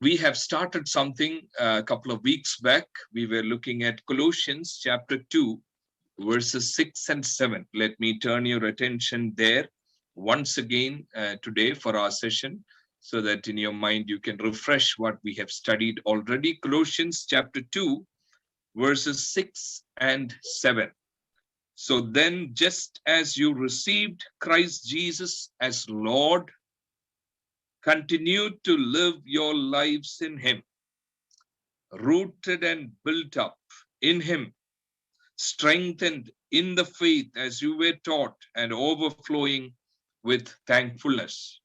We have started something a couple of weeks back. We were looking at Colossians chapter 2, verses 6 and 7. Let me turn your attention there once again today for our session, so that in your mind you can refresh what we have studied already. Colossians chapter 2, verses 6 and 7. So then, just as you received Christ Jesus as Lord, continue to live your lives in Him, rooted and built up in Him, strengthened in the faith as you were taught, and overflowing with thankfulness.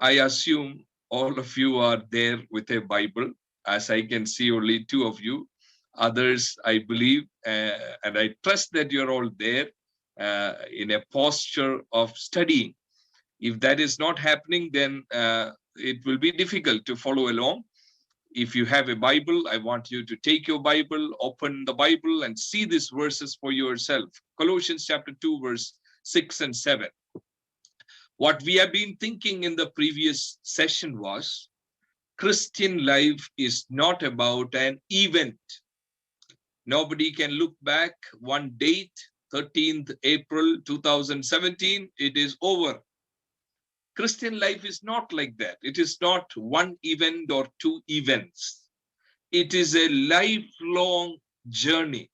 I assume all of you are there with a Bible, as I can see only two of you. Others, I believe, and I trust that you're all there in a posture of studying. If that is not happening, then it will be difficult to follow along. If you have a Bible, I want you to take your Bible, open the Bible, and see these verses for yourself. Colossians chapter 2, verse 6 and 7. What we have been thinking in the previous session was Christian life is not about an event. Nobody can look back one date, 13th April 2017, it is over. Christian life is not like that. It is not one event or two events. It is a lifelong journey.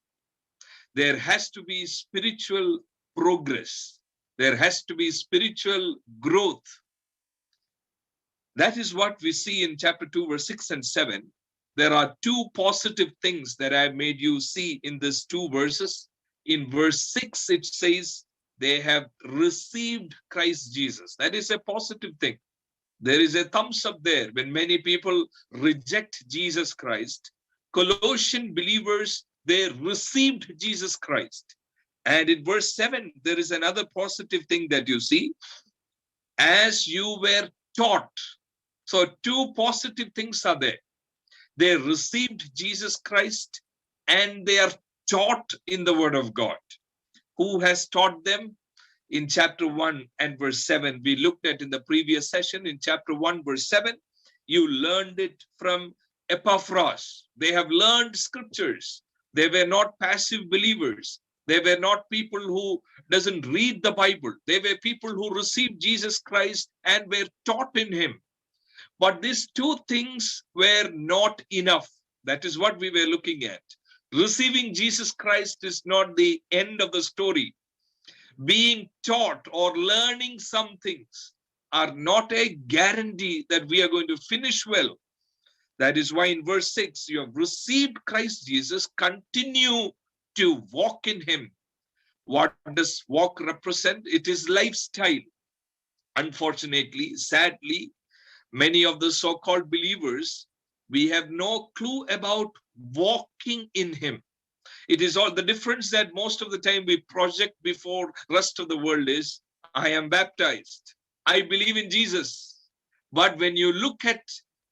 There has to be spiritual progress. There has to be spiritual growth. That is what we see in chapter 2, verse 6 and 7. There are two positive things that I have made you see in these two verses. In verse 6, it says, they have received Christ Jesus. That is a positive thing. There is a thumbs up there. When many people reject Jesus Christ, Colossian believers, they received Jesus Christ. And in verse 7, there is another positive thing that you see. As you were taught. So two positive things are there. They received Jesus Christ and they are taught in the Word of God. Who has taught them? In chapter 1 and verse 7, we looked at in the previous session. In chapter 1, verse 7, you learned it from Epaphras. They have learned scriptures. They were not passive believers. They were not people who doesn't read the Bible. They were people who received Jesus Christ and were taught in Him. But these two things were not enough. That is what we were looking at. Receiving Jesus Christ is not the end of the story. Being taught or learning some things are not a guarantee that we are going to finish well. That is why in verse 6, you have received Christ Jesus, continue to walk in Him. What does walk represent? It is lifestyle. Unfortunately, sadly, many of the so-called believers, we have no clue about walking in Him. It is all the difference that most of the time we project before rest of the world is, I am baptized. I believe in Jesus. But when you look at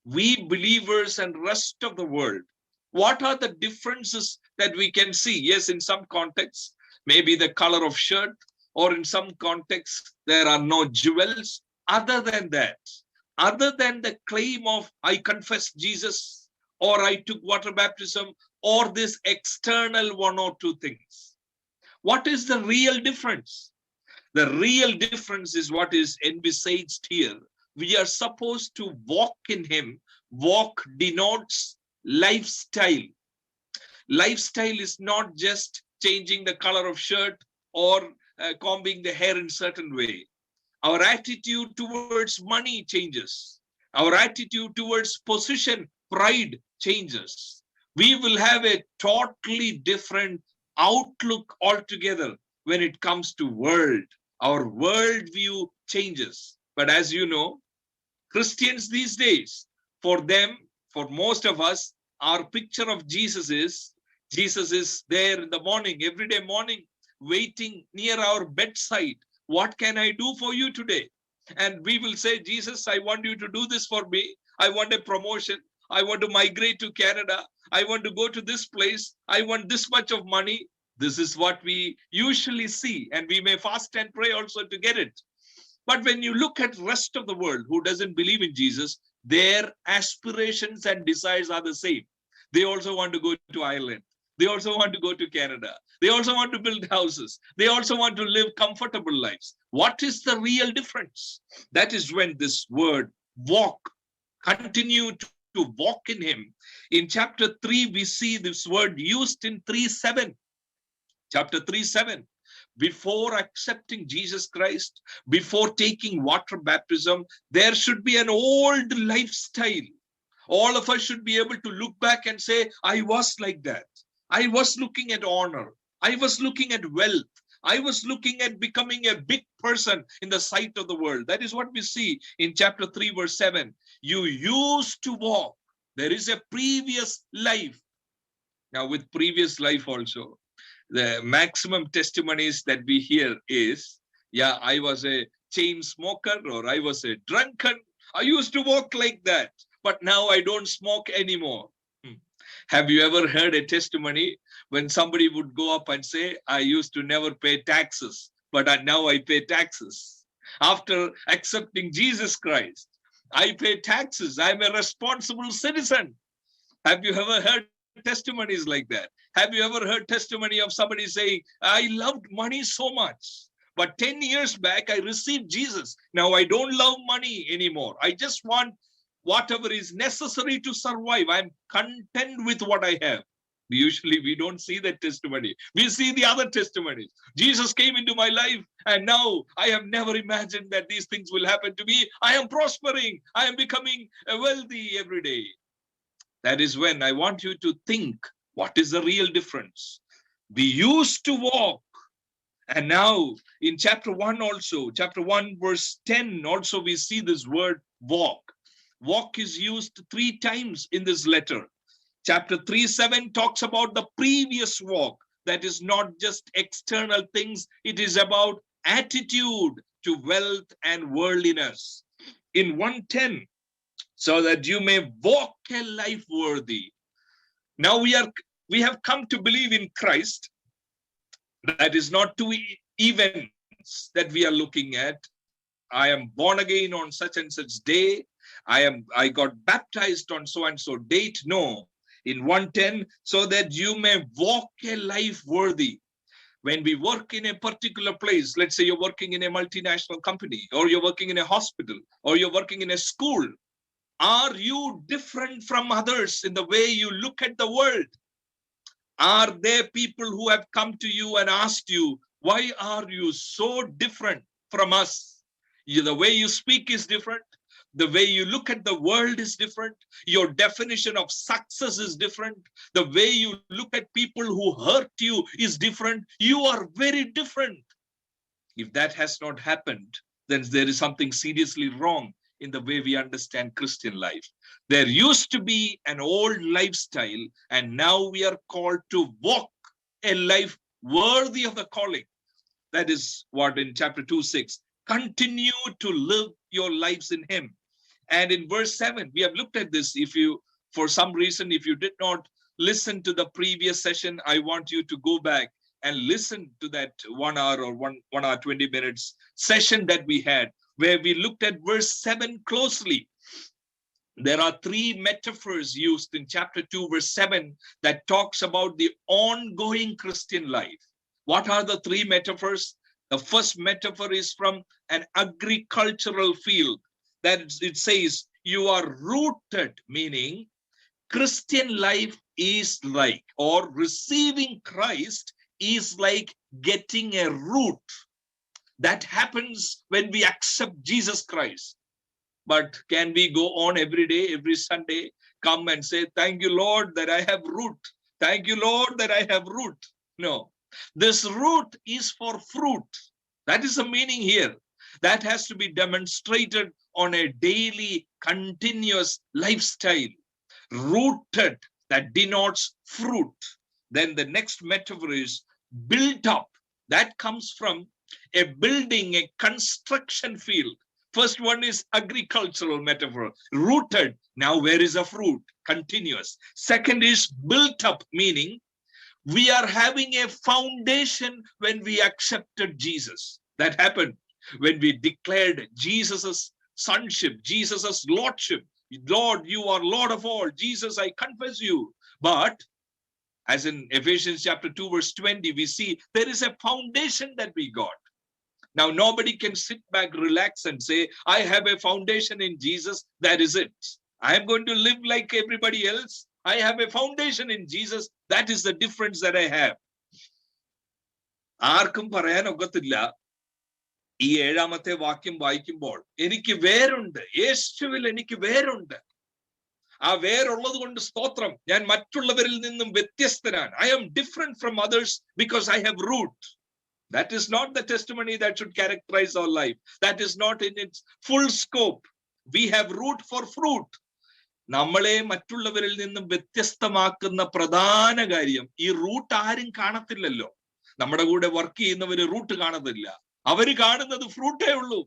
we believers and rest of the world, what are the differences that we can see? Yes, in some contexts, maybe the color of shirt, or in some contexts, there are no jewels. Other than that, other than the claim of I confess Jesus, or I took water baptism, or this external one or two things. What is the real difference? The real difference is what is envisaged here. We are supposed to walk in Him. Walk denotes lifestyle. Lifestyle is not just changing the color of shirt or combing the hair in a certain way. Our attitude towards money changes. Our attitude towards position, pride changes. We will have a totally different outlook altogether when it comes to world. Our worldview changes. But as you know, Christians these days, for them, for most of us, our picture of Jesus is there in the morning, every day morning, waiting near our bedside. What can I do for you today? And we will say, Jesus, I want you to do this for me. I want a promotion. I want to migrate to Canada. I want to go to this place. I want this much of money. This is what we usually see. And we may fast and pray also to get it. But when you look at the rest of the world who doesn't believe in Jesus, their aspirations and desires are the same. They also want to go to Ireland. They also want to go to Canada. They also want to build houses. They also want to live comfortable lives. What is the real difference? That is when this word walk, continue to walk in him. In chapter 3, we see this word used in 3:7. Chapter 3:7. Before accepting Jesus Christ, before taking water baptism, there should be an old lifestyle. All of us should be able to look back and say, I was like that. I was looking at honor. I was looking at wealth. I was looking at becoming a big person in the sight of the world. That is what we see in chapter 3, verse 7. You used to walk. There is a previous life. Now, with previous life also, the maximum testimonies that we hear is, yeah, I was a chain smoker, or I was a drunkard. I used to walk like that, but now I don't smoke anymore. Have you ever heard a testimony when somebody would go up and say, I used to never pay taxes, but now I pay taxes. After accepting Jesus Christ, I pay taxes. I'm a responsible citizen. Have you ever heard testimonies like that? Have you ever heard testimony of somebody saying, I loved money so much, but 10 years back, I received Jesus. Now I don't love money anymore. I just want whatever is necessary to survive. I'm content with what I have. Usually we don't see that testimony. We see the other testimonies. Jesus came into my life and now I have never imagined that these things will happen to me. I am prospering. I am becoming wealthy every day. That is when I want you to think, what is the real difference? We used to walk. And now in chapter 1 also, chapter 1 verse 10 also, we see this word walk. Walk is used 3 times in this letter. Chapter 3:7 talks about the previous walk. That is not just external things. It is about attitude to wealth and worldliness. In 1:10, so that you may walk a life worthy. Now we have come to believe in Christ. That is not 2 events that we are looking at. I am born again on such and such day. I got baptized on so and so date. No. In 1:10, so that you may walk a life worthy. When we work in a particular place, let's say you're working in a multinational company, or you're working in a hospital, or you're working in a school, are you different from others in the way you look at the world? Are there people who have come to you and asked you, why are you so different from us? The way you speak is different. The way you look at the world is different. Your definition of success is different. The way you look at people who hurt you is different. You are very different. If that has not happened, then there is something seriously wrong in the way we understand Christian life. There used to be an old lifestyle, and now we are called to walk a life worthy of the calling. That is what in chapter 2:6, continue to live your lives in him. And in verse 7, we have looked at this. If you, for some reason, if you did not listen to the previous session, I want you to go back and listen to that 1 hour or 1 hour 20 minutes session that we had, where we looked at verse 7 closely. There are 3 metaphors used in chapter 2, verse 7, that talks about the ongoing Christian life. What are the 3 metaphors? The first metaphor is from an agricultural field. That it says, you are rooted, meaning Christian life is like, or receiving Christ is like getting a root. That happens when we accept Jesus Christ. But can we go on every day, every Sunday, come and say, thank you, Lord, that I have root. Thank you, Lord, that I have root. No, this root is for fruit. That is the meaning here. That has to be demonstrated on a daily, continuous lifestyle. Rooted, that denotes fruit. Then the next metaphor is built up. That comes from a building, a construction field. First one is agricultural metaphor, rooted. Now where is the fruit? Continuous. Second is built up, meaning we are having a foundation when we accepted Jesus. That happened when we declared Jesus's sonship, Jesus's lordship. Lord, you are Lord of all. Jesus, I confess you. But as in Ephesians chapter 2 verse 20, we see there is a foundation that we got. Now nobody can sit back, relax and say, I have a foundation in Jesus, that is it. I am going to live like everybody else. I have a foundation in Jesus, that is the difference that I have. ആർക്കും പറയാൻ ഒക്കത്തില്ല ഈ 7ാമത്തെ വാക്യം വായിക്കുമ്പോൾ എനിക്ക് വേരുണ്ട്, യേശുവിൽ എനിക്ക് വേരുണ്ട്. ആ വേരുള്ളത് കൊണ്ട് സ്തോത്രം, ഞാൻ മറ്റുള്ളവരിൽ നിന്നും വ്യത്യസ്തനാണ്. I am different from others because I have root. That is not the testimony that should characterize our life. That is not in its full scope. We have root for fruit. നമ്മളെ മറ്റുള്ളവരിൽ നിന്നും വ്യത്യസ്തമാക്കുന്ന പ്രധാന കാര്യം ഈ root ആരും കാണത്തില്ലല്ലോ. നമ്മുടെ കൂടെ work ചെയ്യുന്നവര് റൂട്ട് കാണത്തില്ല, അവര് കാണുന്നത് ഫ്രൂട്ടേ ഉള്ളൂ.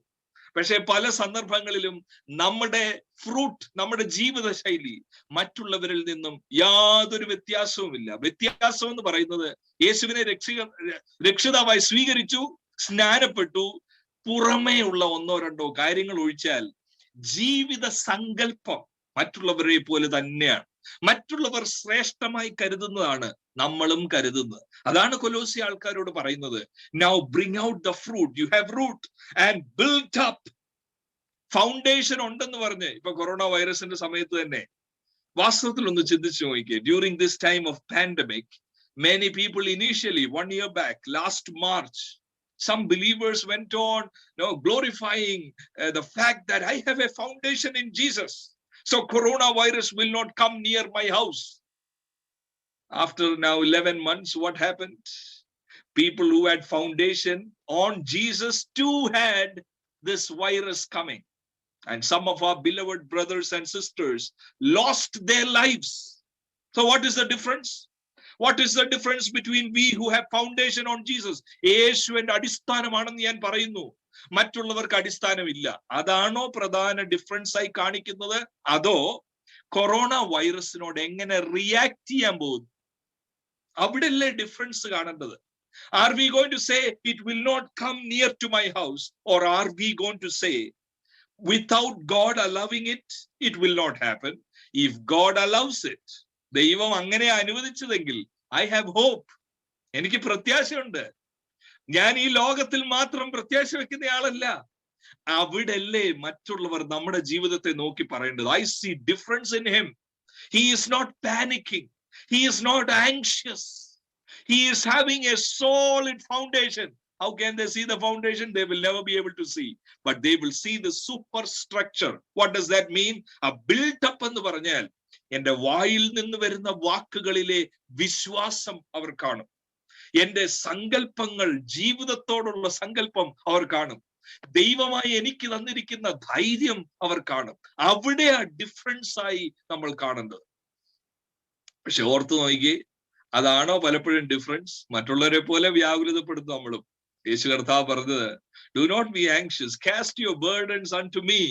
പക്ഷെ പല സന്ദർഭങ്ങളിലും നമ്മുടെ ഫ്രൂട്ട്, നമ്മുടെ ജീവിത ശൈലി മറ്റുള്ളവരിൽ നിന്നും യാതൊരു വ്യത്യാസവുമില്ല. വ്യത്യാസം എന്ന് പറയുന്നത് യേശുവിനെ രക്ഷിതാവായി സ്വീകരിച്ചു, സ്നാനപ്പെട്ടു, പുറമേ ഉള്ള 1-2 കാര്യങ്ങൾ ഒഴിച്ചാൽ ജീവിത സങ്കല്പം മറ്റുള്ളവരെ പോലെ തന്നെയാണ്. മറ്റുള്ളവർ ശ്രേഷ്ഠമായി കരുതുന്നതാണ് നമ്മളും കരുതുന്നത്. അതാണ് കൊലോസി ആൾക്കാരോട് പറയുന്നത്, now bring out the fruit, you have root and build up. Foundation ഉണ്ടെന്ന് പറഞ്ഞ് ഇപ്പൊ കൊറോണ വൈറസിന്റെ സമയത്ത് തന്നെ വാസ്തവത്തിൽ ഒന്ന് ചിന്തിച്ചു നോക്കിയേ. During this time of pandemic, many people initially 1 year back, last March, some believers went on glorifying the fact that I have a foundation in Jesus, so coronavirus will not come near my house. After now 11 months, what happened? People who had foundation on Jesus too had this virus coming, and some of our beloved brothers and sisters lost their lives. So what is the difference? What is the difference between we who have foundation on Jesus? യേശുവിന്റെ അടിസ്ഥാനമാണെന്ന് ഞാൻ പറയുന്നു, മറ്റുള്ളവർക്ക് അടിസ്ഥാനമില്ല. അതാണോ പ്രധാന difference ആയി കാണിക്കുന്നത്? അതോ corona വൈറസിനോട് എങ്ങനെ റിയാക്ട് ചെയ്യാൻ പോകുന്നു? അവിടെയല്ലേ ഡിഫറൻസ് കാണേണ്ടത്. Are we going to say it will not come near to my house, or are we going to say without God allowing it, it will not happen? If God allows it, ദൈവം അങ്ങനെ അനുവദിച്ചതെങ്കിൽ I have hope, എനിക്ക് പ്രത്യാശയുണ്ട്. ഞാൻ ഈ ലോകത്തിൽ മാത്രം പ്രത്യാശ വെക്കുന്ന ആളല്ല. അവിടെയല്ലേ മറ്റുള്ളവർ നമ്മുടെ ജീവിതത്തെ നോക്കി പറയേണ്ടത്, I see difference in him. He is not panicking. He is not anxious. He is having a solid foundation. How can they see the foundation? They will never be able to see, but they will see the superstructure. What does that mean? A built up എന്ന് പറഞ്ഞാൽ എന്റെ വായിൽ നിന്ന് വരുന്ന വാക്കുകളിലെ വിശ്വാസം അവർ കാണും. എന്റെ സങ്കല്പങ്ങൾ, ജീവിതത്തോടുള്ള സങ്കല്പം അവർ കാണും. ദൈവമായി എനിക്ക് തന്നിരിക്കുന്ന ധൈര്യം അവർ കാണും. അവിടെ ആ ഡിഫറൻസ് ആയി നമ്മൾ കാണേണ്ടത്. പക്ഷെ ഓർത്തു നോക്കി, അതാണോ പലപ്പോഴും ഡിഫറൻസ്? മറ്റുള്ളവരെ പോലെ വ്യാകുലതപ്പെടുന്നു നമ്മളും. യേശു കർത്താവ് പറഞ്ഞത്, do not be anxious, cast your burdens unto me.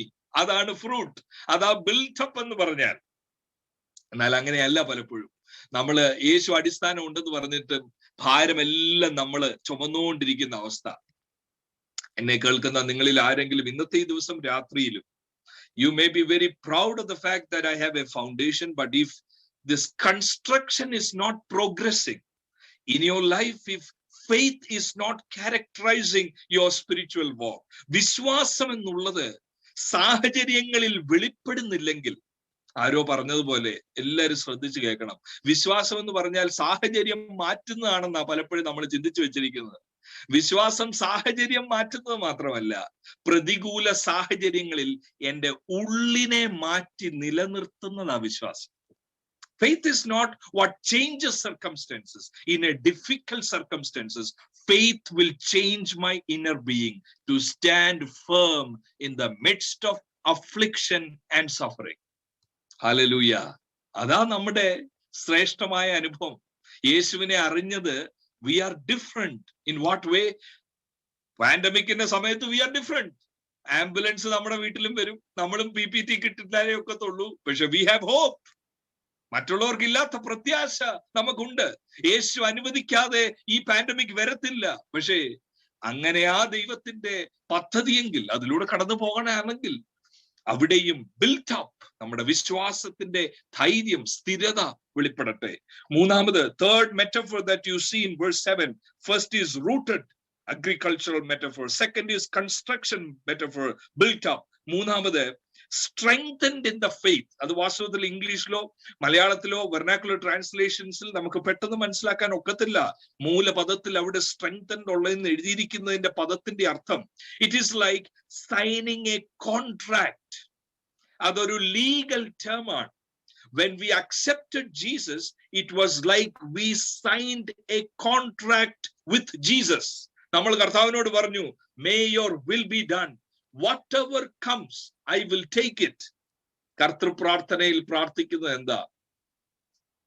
അതാണ് ഫ്രൂട്ട്, അതാ ബിൽറ്റ് അപ്പ് എന്ന് പറഞ്ഞാൽ. എന്നാൽ അങ്ങനെയല്ല പലപ്പോഴും. നമ്മള് യേശു അടിസ്ഥാനം ഉണ്ടെന്ന് പറഞ്ഞിട്ട് ഭാരമെല്ലാം നമ്മള് ചുമന്നുകൊണ്ടിരിക്കുന്ന അവസ്ഥ. എന്നെ കേൾക്കുന്ന നിങ്ങളിൽ ആരെങ്കിലും ഇന്നത്തെ ഈ ദിവസം രാത്രിയിലും, you may be very proud of the fact that I have a foundation, but if this construction is not progressing in your life, if faith is not characterizing your spiritual walk, വിശ്വാസം എന്നുള്ളത് സാഹചര്യങ്ങളിൽ വെളിപ്പെടുന്നില്ലെങ്കിൽ, ആരോ പറഞ്ഞതുപോലെ എല്ലാവരും ശ്രദ്ധിച്ചു കേൾക്കണം, വിശ്വാസം എന്ന് പറഞ്ഞാൽ സാഹചര്യം മാറ്റുന്നതാണെന്നാ പലപ്പോഴും നമ്മൾ ചിന്തിച്ചു വെച്ചിരിക്കുന്നത്. വിശ്വാസം സാഹചര്യം മാറ്റുന്നത് മാത്രമല്ല, പ്രതികൂല സാഹചര്യങ്ങളിൽ എൻ്റെ ഉള്ളിനെ മാറ്റി നിലനിർത്തുന്നതാ വിശ്വാസം. Faith is not what changes circumstances. In a difficult circumstances, faith will change my inner being to stand firm in the midst of affliction and suffering. Hallelujah. അതാ നമ്മുടെ ശ്രേഷ്ഠമായ അനുഭവം. യേശുവിനെ അറിഞ്ഞത്, we are different. In what way? പാൻഡമിക്കിന്റെ സമയത്ത് we are different. Ambulance നമ്മുടെ വീട്ടിലും വരും, നമ്മളും PPT കിട്ടിട്ടാലേ ഒക്കത്തുള്ളൂ. പക്ഷെ we have hope. മറ്റുള്ളവർക്കില്ലാത്ത പ്രത്യാശ നമുക്കുണ്ട്. യേശു അനുവദിക്കാതെ ഈ പാൻഡമിക് വരത്തില്ല. പക്ഷേ അങ്ങനെ ആ ദൈവത്തിന്റെ പദ്ധതിയെങ്കിൽ, അതിലൂടെ കടന്നു പോകണമെങ്കിൽ അവിടെയും ബിൽറ്റ് അപ്പ്, നമ്മുടെ വിശ്വാസത്തിന്റെ ധൈര്യം, സ്ഥിരത വെളിപ്പെടട്ടെ. മൂന്നാമത്, third metaphor that you see in verse 7, first is rooted, agricultural metaphor. Second is construction metaphor, built up. മൂന്നാമത് strengthened in the faith. അത് വാസ്തവത്തിൽ ഇംഗ്ലീഷിലോ മലയാളത്തിലോ വെർനാക്കുലർ ട്രാൻസ്ലേഷൻസിൽ നമുക്ക് പെട്ടെന്ന് മനസ്സിലാക്കാൻ ഒക്കത്തില്ല. മൂലപദത്തിൽ അവിടെ strengthened ഉള്ളതെന്ന് എഴുതിയിരിക്കുന്നതിന്റെ പദത്തിന്റെ അർത്ഥം, it is like signing A contract. അതൊരു ലീഗൽ ടേം ആണ്. When we accepted Jesus, it was like we signed a contract with Jesus. നമ്മൾ കർത്താവിനോട് പറഞ്ഞു, may your will be done, whatever comes I will take it. കർത്തൃ പ്രാർത്ഥനയിൽ പ്രാർത്ഥിക്കുന്നത് എന്താ?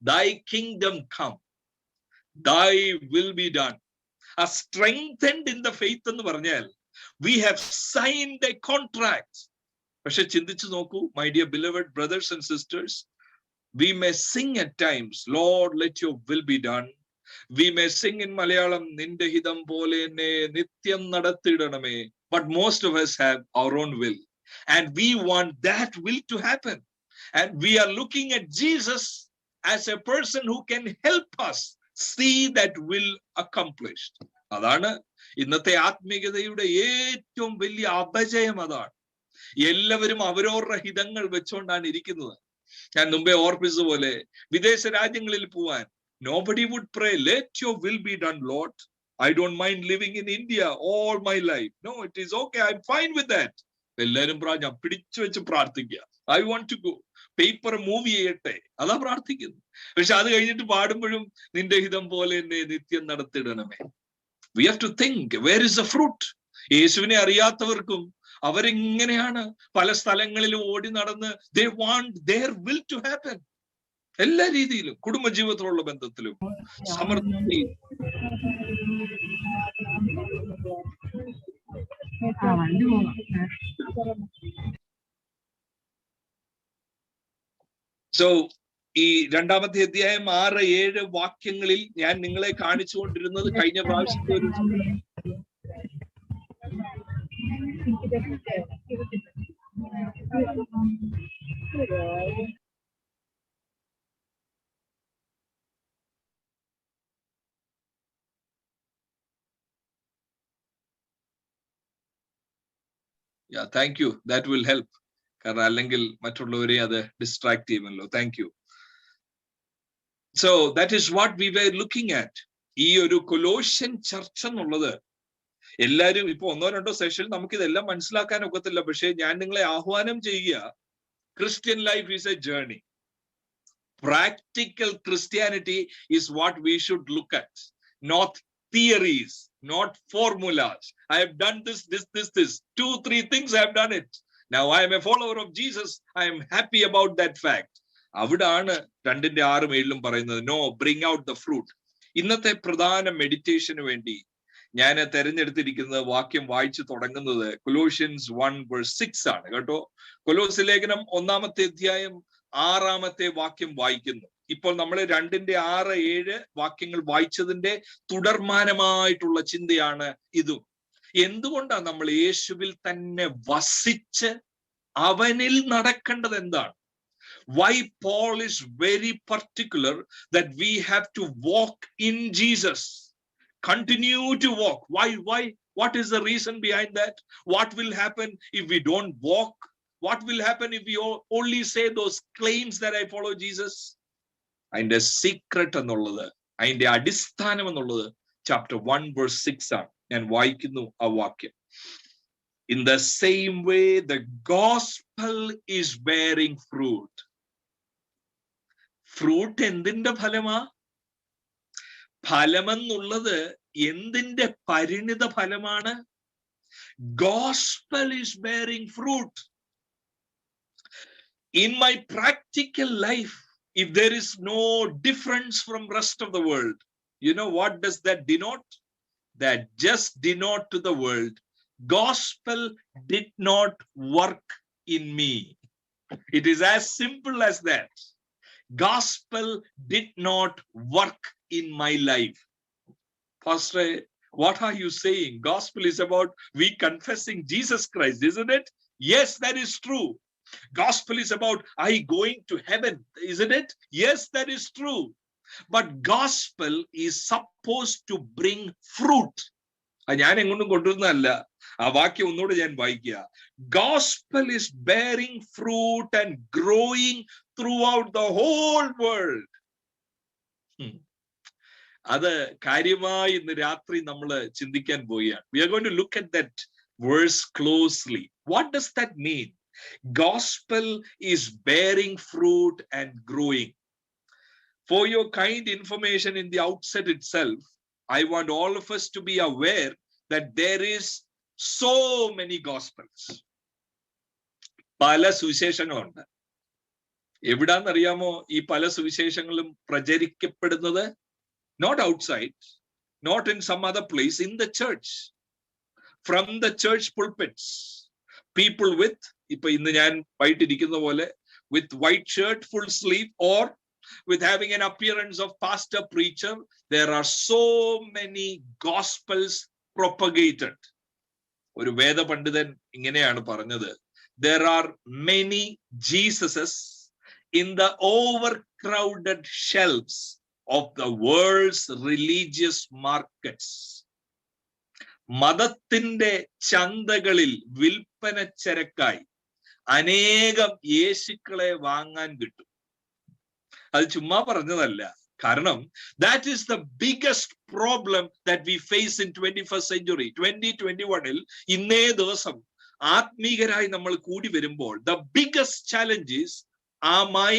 Thy kingdom come, thy will be done. A strengthened in the faith എന്ന് പറഞ്ഞാൽ we have signed a contract. പക്ഷെ ചിന്തിച്ചു നോക്കൂ, my dear beloved brothers and sisters, we may sing at times, Lord, let your will be done. We may sing in Malayalam, Ninde hidam pole ne nityam nadatidaname. But most of us have our own will. And we want that will to happen. And we are looking at Jesus as a person who can help us see that will accomplished. അതാണ് ഇന്നത്തെ ആത്മീയതയുടെ ഏറ്റവും വലിയ അപജയം. അതാണ് എല്ലാവരും അവരവരുടെ ഹിതങ്ങൾ വെച്ചുകൊണ്ടാണ് ഇരിക്കുന്നത്. ഞാൻ മുമ്പേ ഓർപ്പിച്ച പോലെ വിദേശ രാജ്യങ്ങളിൽ പോവാൻ nobody would pray, let your will be done, Lord. I don't mind living in India all my life. No, it is okay, I'm fine with that. എല്ലാവരും ഞാൻ പിടിച്ചു വെച്ച് പ്രാർത്ഥിക്കുക, I want to go. Paper move ചെയ്യട്ടെ, അതാ പ്രാർത്ഥിക്കുന്നു. പക്ഷെ അത് കഴിഞ്ഞിട്ട് പാടുമ്പോഴും നിന്റെ ഹിതം പോലെ എന്നെ നിത്യം നടത്തിടണമേ. We have to think, where is the fruit? യേശുവിനെ അറിയാത്തവർക്കും അവരെങ്ങനെയാണ് പല സ്ഥലങ്ങളിലും ഓടി നടന്ന് they want their will to happen. എല്ലാ രീതിയിലും, കുടുംബജീവിതത്തിലുള്ള ബന്ധത്തിലും സമൃദ്ധി. സോ ഈ രണ്ടാമത്തെ അധ്യായം 6-7 വാക്യങ്ങളിൽ ഞാൻ നിങ്ങളെ കാണിച്ചുകൊണ്ടിരുന്നത് കഴിഞ്ഞ പ്രാവശ്യത്തെ ഒരു Yeah, thank you. That will help. കാരണം അല്ലെങ്കിൽ മറ്റുള്ളവരെ അത് ഡിസ്ട്രാക്ട് ചെയ്യുമല്ലോ. Thank you. So that is what we were looking at. ഈ ഒരു കൊലോഷ്യൻ ചർച്ച് എന്നുള്ളത് എല്ലാവരും ഇപ്പൊ 1-2 സെഷൻ നമുക്ക് ഇതെല്ലാം മനസ്സിലാക്കാൻ ഒക്കത്തില്ല. പക്ഷെ ഞാൻ നിങ്ങളെ ആഹ്വാനം ചെയ്യുക, Christian life is A journey. Practical Christianity is what we should look at, not theories, not formulas. I have done this, 2-3 things I have done it. Now I am a follower of Jesus. I am happy about that fact. അവിടാണ് 2:6-7 പറയുന്നത്, no, bring out the fruit. ഇന്നത്തെ പ്രധാന മെഡിറ്റേഷന് വേണ്ടി ഞാൻ തെരഞ്ഞെടുത്തിരിക്കുന്നത് വാക്യം വായിച്ചു തുടങ്ങുന്നത് Colossians 1:6 ആണ് കേട്ടോ. കൊലോസ്യ ലേഖനം 1-ാമത്തെ അധ്യായം 6-ാമത്തെ വാക്യം വായിക്കുന്നു. ഇപ്പോൾ നമ്മൾ 2:6-7 വാക്യങ്ങൾ വായിച്ചതിന്റെ തുടർമാനമായിട്ടുള്ള ചിന്തയാണ് ഇതും. എന്തുകൊണ്ടാണ് നമ്മൾ യേശുവിൽ തന്നെ വസിച്ച് അവനിൽ നടക്കേണ്ടത് എന്താണ്? Why Paul is very particular that we have to walk in Jesus, continue to walk. Why? What is the reason behind that? What will happen if we don't walk? What will happen if we only say those claims that I follow Jesus? അതിന്റെ secret എന്നുള്ളത്, അതിന്റെ അടിസ്ഥാനം എന്നുള്ളത് chapter 1:6 ആണ്. ഞാൻ വായിക്കുന്നു ആ വാക്യം. In the same way the gospel is bearing fruit. Fruit എന്തിന്റെ ഫലമാ? ഫലമെന്നുള്ളത് എന്തിന്റെ പരിണിത ഫലമാണ്? Gospel is bearing fruit. In my practical life, if there is no difference from rest of the world, you know what does that denote? That just denote to the world, gospel did not work in me. It is as simple as that. Gospel did not work in my life. Pastor, what are you saying? Gospel is about we confessing Jesus Christ, isn't it? Yes, that is true. Gospel is about I going to heaven, isn't it? Yes, that is true. But gospel is supposed to bring fruit. ഞാൻ എങ്ങോട്ടും കൊണ്ടുവരുന്നതല്ല, ആ വാക്യം ഒന്നുകൂടെ ഞാൻ വായിക്കുക. Gospel is bearing fruit and growing throughout the whole world. അത് കാര്യമായി ഇന്ന് രാത്രി നമ്മൾ ചിന്തിക്കാൻ പോവുകയാണ്. We are going to look at that verse closely. What does that mean? Gospel is bearing fruit and growing. For your kind information in the outset itself, I want all of us to be aware that there is so many gospels. പല സുവിശേഷങ്ങളുണ്ട്. എവിടാന്നറിയാമോ ഈ പല സുവിശേഷങ്ങളും പ്രചരിക്കപ്പെടുന്നത്? Not outside, not in some other place, in the church. From the church pulpits, people with, ഇപ്പൊ ഇന്ന് ഞാൻ വൈകിട്ടിരിക്കുന്ന പോലെ, with white shirt, full sleeve, or with having an appearance of pastor, preacher, there are so many gospels propagated. ഒരു വേദ പണ്ഡിതൻ ഇങ്ങനെയാണ് പറഞ്ഞത്, there are many Jesuses in the overcrowded shelves of the world's religious markets. മതത്തിന്റെ ചന്തകളിൽ വിൽപ്പന ചരക്കായി അനേകം യേശുക്കളെ വാങ്ങാൻ കിട്ടും. അത് ചുമ്മാ പറഞ്ഞതല്ല. കാരണം that is the biggest problem that we face in 21st century. 2021-ൽ ഇന്നേ ദിവസം ആത്മീകരായി നമ്മൾ കൂടി വരുമ്പോൾ the biggest challenge is, am I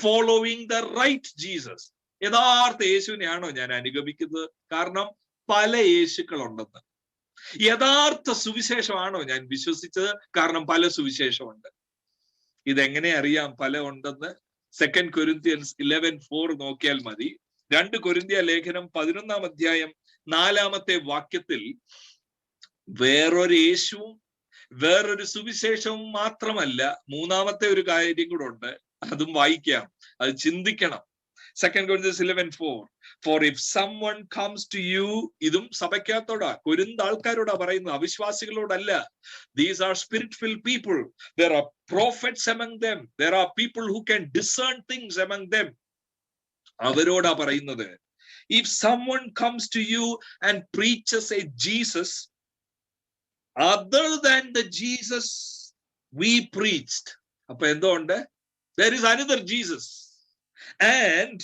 following the right Jesus? യഥാർത്ഥ യേശുവിനെയാണോ ഞാൻ അനുഗമിക്കുന്നത്? കാരണം പല യേശുക്കളുണ്ടെന്ന്. യഥാർത്ഥ സുവിശേഷമാണോ ഞാൻ വിശ്വസിച്ചത്? കാരണം പല സുവിശേഷമുണ്ട്. ഇതെങ്ങനെ അറിയാം പല ഉണ്ടെന്ന്? 2 Corinthians 11:4 നോക്കിയാൽ മതി. 2 കൊരിന്ത്യ ലേഖനം 11-ാം അധ്യായം 4-ാമത്തെ വാക്യത്തിൽ വേറൊരു യേശുവും വേറൊരു സുവിശേഷവും മാത്രമല്ല, മൂന്നാമത്തെ ഒരു കാര്യം കൂടെ ഉണ്ട്. അതും വായിക്കാം, അത് ചിന്തിക്കണം. 2 Corinthians 11:4, for if someone comes to you, ഇതും സഭയ്ക്കകത്തോടാ, കൊരിന്ത് ആൾക്കാരോടാ പറയുന്നത്, അവിശ്വാസികളോടല്ല. These are spirit-filled people. There are prophets among them. There are people who can discern things among them. അവരോടാ പറയുന്നത്. If someone comes to you and preaches a Jesus other than the Jesus we preached, അപ്പൊ എന്തുകൊണ്ട്? There is another Jesus. And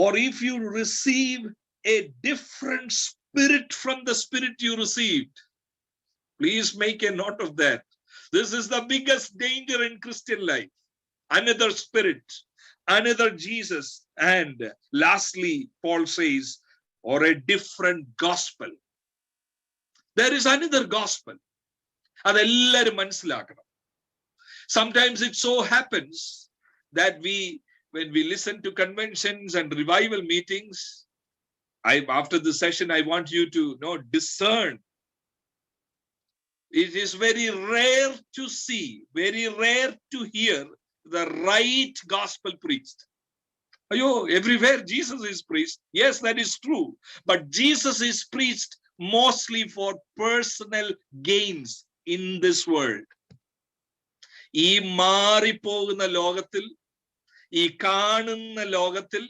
or if you receive a different spirit from the spirit you received, please make a note of that. This is the biggest danger in Christian life. Another spirit, another Jesus, and lastly Paul says, or a different gospel. There is another gospel. അതെല്ലാവരും മനസ്സിലാക്കണം. Sometimes it so happens that when we listen to conventions and revival meetings, after the session, I want you to discern. It is very rare to see, very rare to hear the right gospel preached. Everywhere Jesus is preached. Yes, that is true. But Jesus is preached mostly for personal gains in this world. ഈ മാറിപ്പോകുന്ന ലോകത്തിൽ, ഈ കാണുന്ന ലോകത്തിൽ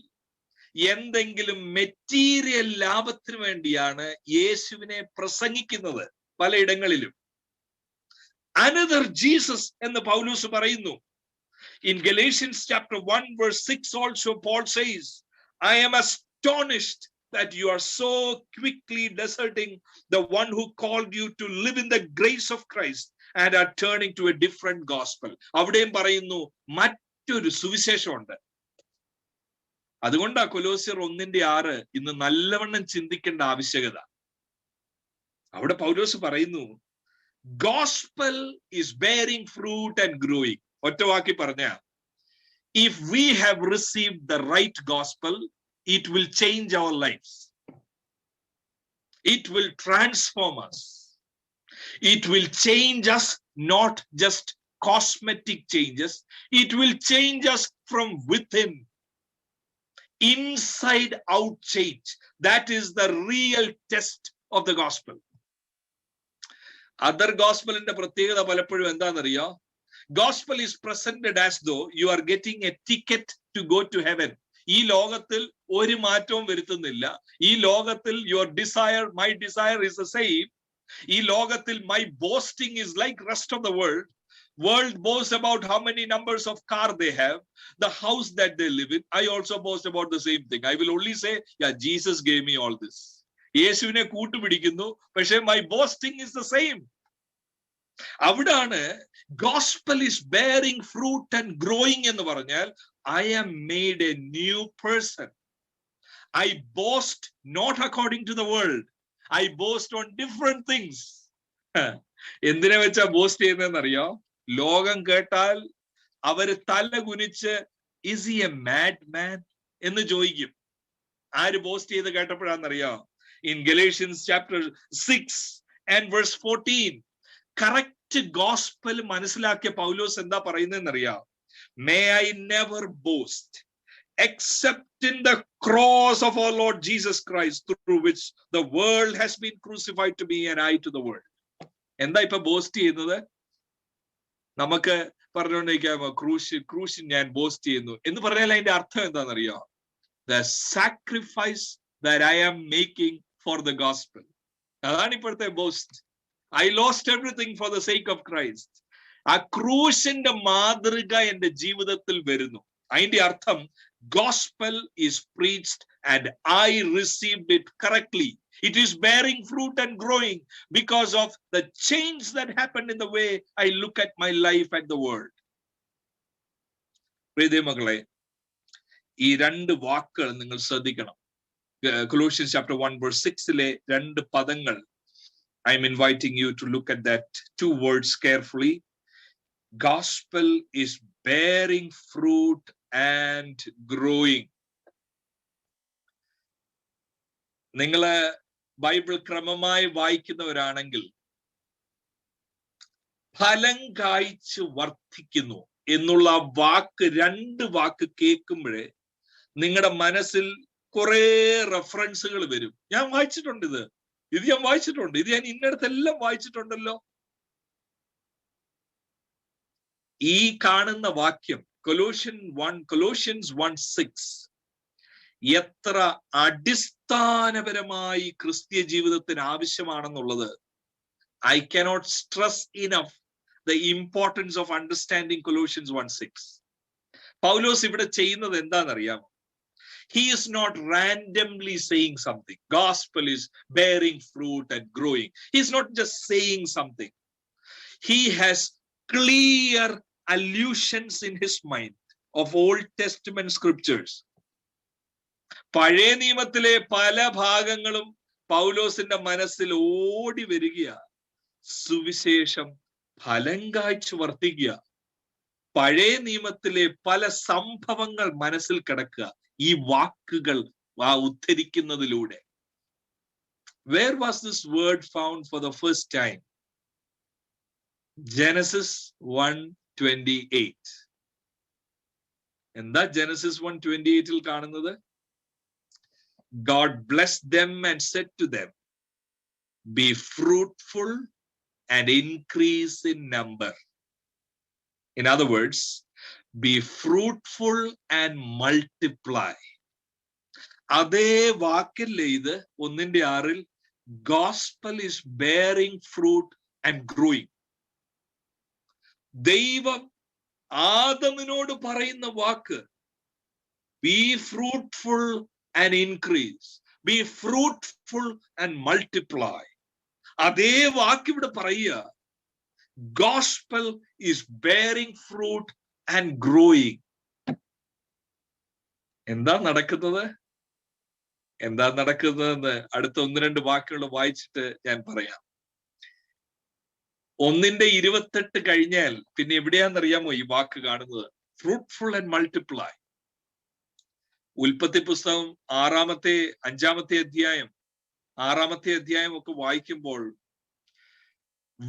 എന്തെങ്കിലും material ലാഭത്തിന് വേണ്ടിയാണ് യേശുവിനെ പ്രസംഗിക്കുന്നത് പലയിടങ്ങളിലും. Another Jesus എന്ന് പൗലോസ് പറയുന്നു. In Galatians chapter 1 verse 6 also Paul says, I am astonished that you are so quickly deserting the one who called you to live in the grace of Christ and are turning to a different gospel. അവിടെയും പറയുന്നു മറ്റൊരു സുവിശേഷമുണ്ട്. അതുകൊണ്ടാ കൊലോസ്യർ 1:6 ഇന്ന് നല്ലവണ്ണം ചിന്തിക്കേണ്ട ആവശ്യകത. അവിടെ പൗലോസ് പറയുന്നു, gospel is bearing fruit and growing. ഒറ്റ വാക്കി പറഞ്ഞ, if we have received the right gospel, it will change our lives. It will transform us. It will change us, not just cosmetic changes. It will change us from within. Inside out change. That is the real test of the gospel. Other gospel in the പ്രത്യേകത പലപ്പോഴും എന്താണെന്നറിയോ? Gospel is presented as though you are getting a ticket to go to heaven. ഈ ലോകത്തിൽ ഒരു മാറ്റവും വരുത്തുന്നില്ല. ഈ ലോകത്തിൽ your desire, my desire is the same. ഈ ലോകത്തിൽ my boasting is like rest of the world. World boasts about how many numbers of car they have, the house that they live in. I also boast about the same thing. I will only say, yeah, Jesus gave me all this. യേശുവിനെ കൂട്ടുപിടിക്കുന്നു, പക്ഷേ my boasting is the same. അവിടാണ് gospel is bearing fruit and growing എന്ന് പറഞ്ഞാൽ I am made a new person. I boast not according to the world. I boast on different things. എന്തിനെ വെച്ചാ boast ചെയ്യുന്നതെന്നറിയോ? ലോകം കേട്ടാൽ അവര് തല കുനിച്ച് is he a mad man എന്ന് ചോദിക്കും. ആര് ബോസ്റ്റ് ചെയ്ത് കേട്ടപ്പോഴാണെന്നറിയോ? In Galatians chapter 6 and verse 14, correct gospel മനസ്സിലാക്കിയ പൗലോസ് എന്താ പറയുന്നതെന്നറിയാം? May I never boast except in the cross of our Lord Jesus Christ, through which the world has been crucified to me and I to the world. എന്താ ഇപ്പൊ boast ചെയ്യുന്നത്? നമുക്ക് പറഞ്ഞുകൊണ്ടിരിക്കാമോ ക്രൂശിൽ ഞാൻ boast ചെയ്യുന്നു എന്ന് പറഞ്ഞാൽ അതിന്റെ അർത്ഥം എന്താണെന്നറിയോ? The sacrifice that I am making for the gospel. അതാണ് ഇപ്പോഴത്തെ boast. I lost everything for the sake of Christ. ആ ക്രൂശിന്റെ മാതൃക എന്റെ ജീവിതത്തിൽ വരുന്നു. അതിന്റെ അർത്ഥം gospel is preached and I received it correctly. It is bearing fruit and growing because of the change that happened in the way I look at my life and the world. പ്രിയ മക്കളെ, ഈ രണ്ട് വാക്കുകൾ നിങ്ങൾ ശ്രദ്ധിക്കണം. Colossians chapter 1 verse 6-ലെ രണ്ട് പദങ്ങൾ. I am inviting you to look at that two words carefully. Gospel is bearing fruit and growing. നിങ്ങള് Bible ക്രമമായി വായിക്കുന്നവരാണെങ്കിൽ ഫലം കായ്ച്ച് വർദ്ധിക്കുന്നു എന്നുള്ള വാക്ക്, രണ്ട് വാക്ക് കേൾക്കുമ്പോഴേ നിങ്ങളുടെ മനസ്സിൽ കുറെ റെഫറൻസുകൾ വരും. ഞാൻ വായിച്ചിട്ടുണ്ട്, ഇത് ഞാൻ വായിച്ചിട്ടുണ്ട്, ഇത് ഞാൻ ഇന്നടത്തെല്ലാം വായിച്ചിട്ടുണ്ടല്ലോ. ഈ കാണുന്ന വാക്യം Colossians 1:6 എത്ര അടിസ്ഥാനപരമായി ക്രിസ്തീയ ജീവിതത്തിന് ആവശ്യമാണെന്നുള്ളത് I cannot stress enough the importance of understanding Colossians 1:6. പൗലോസ് ഇവിടെ ചെയ്യുന്നത് എന്താണെന്നറിയാമോ? He is not randomly saying something. Gospel is bearing fruit and growing. He is not just saying something. He has clear allusions in his mind of Old Testament scriptures. പഴയ നിയമത്തിലെ പല ഭാഗങ്ങളും പൗലോസിന്റെ മനസ്സിൽ ഓടി വരികയാ. സുവിശേഷം ഫലം കായ്ച്ചു വർദ്ധിക്കുക. പഴയ നിയമത്തിലെ പല സംഭവങ്ങൾ മനസ്സിൽ കിടക്കുക ഈ വാക്കുകൾ ഉദ്ധരിക്കുന്നതിലൂടെ. Where was this word found for the first time? Genesis 1:28. എന്താ Genesis 1:28-ൽ കാണുന്നത്? God blessed them and said to them, be fruitful and increase in number. In other words, be fruitful and multiply. അതേ വാക്കല്ലേ ഇത് 1:6 gospel is bearing fruit and growing. ദൈവം ആദമിനോട് പറയുന്ന വാക്ക് be fruitful and increase, be fruitful and multiply. അതേ വാക്ക് ഇവിടെ പറയുക gospel is bearing fruit and growing. എന്താ നടക്കുന്നതെന്ന് അടുത്ത 1-2 വാക്കുകൾ വായിച്ചിട്ട് ഞാൻ പറയാം. 1:28 കഴിഞ്ഞാൽ പിന്നെ എവിടെയാണെന്നറിയാമോ ഈ വാക്ക് കാണുന്നത്? Fruitful and multiply. ഉൽപ്പത്തി പുസ്തകം 5-ാമത്തെ അധ്യായം ഒക്കെ വായിക്കുമ്പോൾ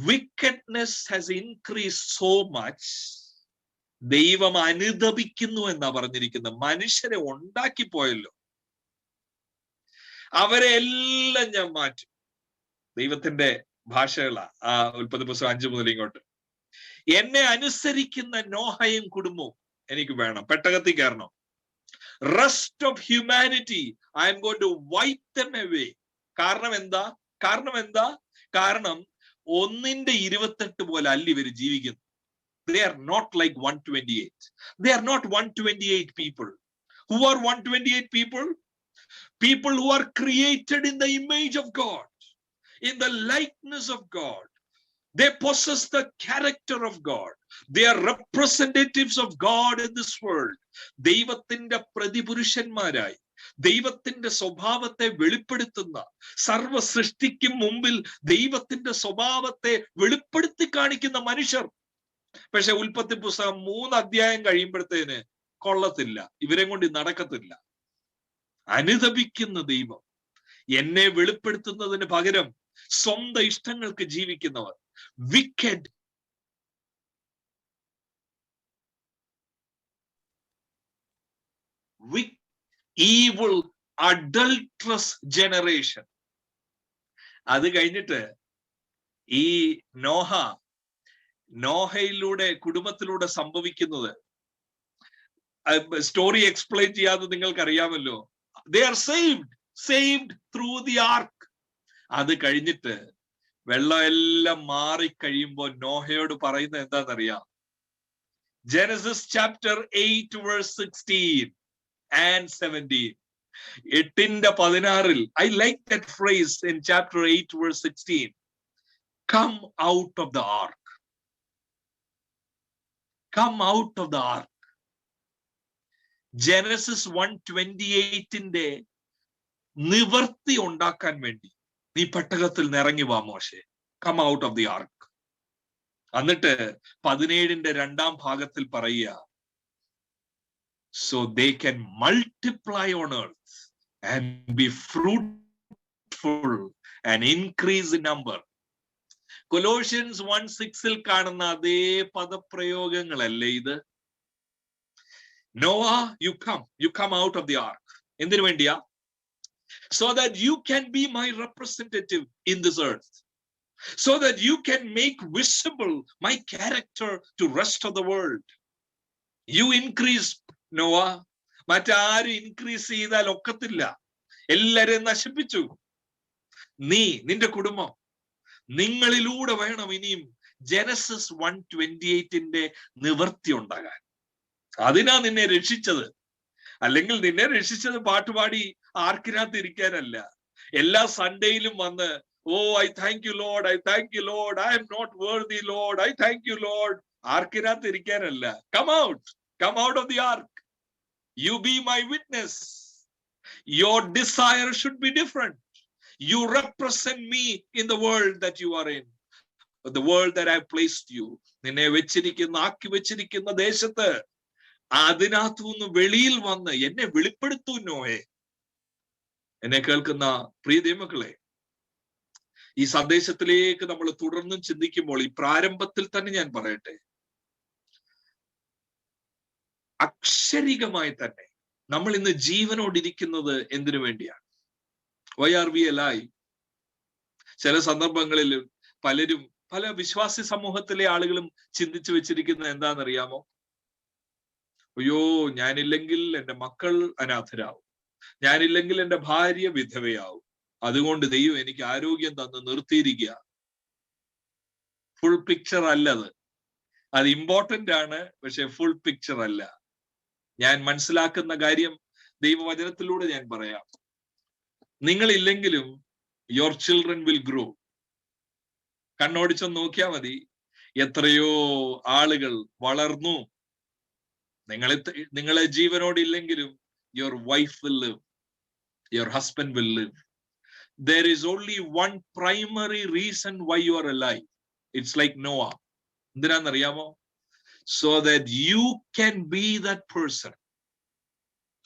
wickedness has increased so much. ദൈവം അനുതപിക്കുന്നു എന്നാ പറഞ്ഞിരിക്കുന്നത്. മനുഷ്യരെ ഉണ്ടാക്കി പോയല്ലോ, അവരെ എല്ലാം ഞാൻ മാറ്റും. ദൈവത്തിന്റെ ഭാഷകളാ ആ ഉൽപ്പത്തി പുസ്തകം 5 മുതൽ ഇങ്ങോട്ട്. എന്നെ അനുസരിക്കുന്ന നോഹയും കുടുംബവും എനിക്ക് വേണം. പെട്ടകത്തിൽ കയറണം. Rest of humanity I'm going to wipe them away. കാരണം എന്താ? കാരണം 1:28 പോലെ അല്ല ഇവർ ജീവിക്കുന്നു. They are not like 128. They are not 128 people. Who are 128 people? People who are created in the image of God, in the likeness of God. They possess the character of God. They are representatives of God in this world. ദൈവത്തിന്റെ പ്രതിപുരുഷന്മാരായി ദൈവത്തിന്റെ സ്വഭാവത്തെ വെളിപ്പെടുത്തുന്ന, സർവ സൃഷ്ടിക്കും മുമ്പിൽ ദൈവത്തിന്റെ സ്വഭാവത്തെ വെളിപ്പെടുത്തി കാണിക്കുന്ന മനുഷ്യർ. പക്ഷെ ഉൽപ്പത്തി പുസ്തകം 3 അധ്യായം കഴിയുമ്പോഴത്തേന് കൊള്ളത്തില്ല, ഇവരെ കൊണ്ട് നടക്കത്തില്ല. അനുതപിക്കുന്ന ദൈവം, എന്നെ വെളിപ്പെടുത്തുന്നതിന് പകരം സ്വന്തം ഇഷ്ടങ്ങൾക്ക് ജീവിക്കുന്നവർ, wicked, evil, adulterous generation. അത് കഴിഞ്ഞിട്ട് ഈ നോഹയിലൂടെ കുടുംബത്തിലൂടെ സംഭവിക്കുന്നത് സ്റ്റോറി എക്സ്പ്ലെയിൻ ചെയ്യാതെ നിങ്ങൾക്ക് അറിയാമല്ലോ. They are saved through the ark. അത് കഴിഞ്ഞിട്ട് വെള്ളം എല്ലാം മാറിക്കഴിയുമ്പോ നോഹയോട് പറയുന്നത് എന്താണെന്നറിയാം? Genesis chapter 8 verse 16 and 17. 8:16. I like that phrase in chapter 8 verse 16. Come out of the ark. Come out of the ark. Genesis 1:28 നിവർത്തി ഉണ്ടാക്കാൻ വേണ്ടി നീ പെട്ടകത്തിൽ നിറങ്ങി വാ മോശെ. Come out of the ark. എന്നിട്ട് 17 2 ഭാഗത്തിൽ പറയുക, so they can multiply on earth and be fruitful and increase in number. Colossians 1:6 കാണുന്ന അതേ പദപ്രയോഗങ്ങളല്ലേ ഇത്? Noah, you come out of the ark. എന്തിനു വേണ്ടിയാ? So that you can be my representative in this earth. So that you can make visible my character to rest of the world. You increase, Noah. മറ്റാരും increase ചെയ്താൽ ഒക്കത്തില്ല, എല്ലാരെയും നശിപ്പിച്ചു. നിന്റെ കുടുംബം, നിങ്ങളിലൂടെ വേണം ഇനിയും ജെനസിസ് 1:28 നിവർത്തി ഉണ്ടാകാൻ. അതിനാ നിന്നെ രക്ഷിച്ചത്. അല്ലെങ്കിൽ നിന്നെ രക്ഷിച്ചത് പാട്ടുപാടി ആർക്കിനകത്ത് ഇരിക്കാനല്ല, എല്ലാ സൺഡേയിലും വന്ന് I thank you Lord, I thank you Lord, I am not worthy Lord, I thank you Lord, ആർക്കിനകത്ത് ഇരിക്കാനല്ല. Come out of the ark. You be my witness. Your desire should be different. You represent me in the world that you are in, the world that I have placed you. നിന്നെ ആക്കി വെച്ചിരിക്കുന്ന ദേശത്ത് അതിനകത്തുനിന്ന് വെളിയിൽ വന്ന് എന്നെ വെളിപ്പെടുത്തൂ നോയെ. എന്നെ കേൾക്കുന്ന പ്രിയ ദൈവമക്കളെ, ഈ സന്ദേശത്തിലേക്ക് നമ്മൾ തുടർന്നും ചിന്തിക്കുമ്പോൾ ഈ പ്രാരംഭത്തിൽ തന്നെ ഞാൻ പറയട്ടെ, അക്ഷരികമായി തന്നെ നമ്മൾ ഇന്ന് ജീവനോടിരിക്കുന്നത് എന്തിനു വേണ്ടിയാണ്? Why are we alive? ചില സന്ദർഭങ്ങളിൽ പലരും, പല വിശ്വാസി സമൂഹത്തിലെ ആളുകളും ചിന്തിച്ചു വെച്ചിരിക്കുന്നത് എന്താണെന്നറിയാമോ? അയ്യോ, ഞാനില്ലെങ്കിൽ എൻ്റെ മക്കൾ അനാഥരാവും, ഞാനില്ലെങ്കിൽ എൻ്റെ ഭാര്യ വിധവയാവും, അതുകൊണ്ട് ദൈവം എനിക്ക് ആരോഗ്യം തന്ന് നിർത്തിയിരിക്കുക. ഫുൾ പിക്ചർ അല്ലത്. അത് ഇമ്പോർട്ടന്റ് ആണ്, പക്ഷെ ഫുൾ പിക്ചർ അല്ല. ഞാൻ മനസ്സിലാക്കുന്ന കാര്യം ദൈവവചനത്തിലൂടെ ഞാൻ പറയാം. നിങ്ങളില്ലെങ്കിലും യുവർ ചിൽഡ്രൻ വിൽ ഗ്രോ. കണ്ണോടിച്ചൊന്ന് നോക്കിയാൽ മതി, എത്രയോ ആളുകൾ വളർന്നു. നിങ്ങളെ ജീവനോടില്ലെങ്കിലും your wife will live, your husband will live. There is only one primary reason why you are alive. It's like Noah. എന്തിനാന്നറിയാമോ? So that you can be that person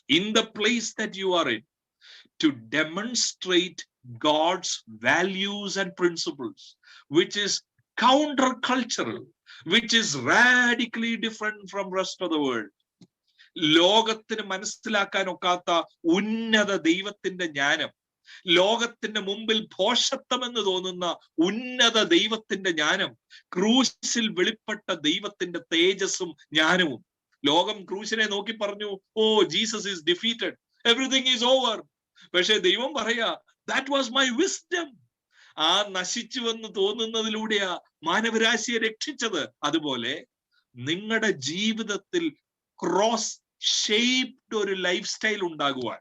in the place that you are in, to demonstrate God's values and principles, which is countercultural, which is radically different from rest of the world. ലോകത്തിന് മനസ്സിലാക്കാൻ ഒക്കാത്ത ഉന്നത ദൈവത്തിന്റെ ജ്ഞാനം, ലോകത്തിന്റെ മുമ്പിൽ ഭോഷത്വമെന്ന് തോന്നുന്ന ഉന്നത ദൈവത്തിന്റെ ജ്ഞാനം, ക്രൂശിൽ വെളിപ്പെട്ട ദൈവത്തിന്റെ തേജസ്സും ജ്ഞാനവും. ലോകം ക്രൂശിനെ നോക്കി പറഞ്ഞു, oh Jesus is defeated, everything is over. പക്ഷെ ദൈവം പറയാ, ദാറ്റ് വാസ് മൈ വിസ്ഡം. ആ നശിച്ചുവെന്ന് തോന്നുന്നതിലൂടെയാ മാനവരാശിയെ രക്ഷിച്ചത്. അതുപോലെ നിങ്ങളുടെ ജീവിതത്തിൽ ക്രോസ് ഷേപ്ഡ് ഒരു ലൈഫ് സ്റ്റൈൽ ഉണ്ടാകുവാൻ,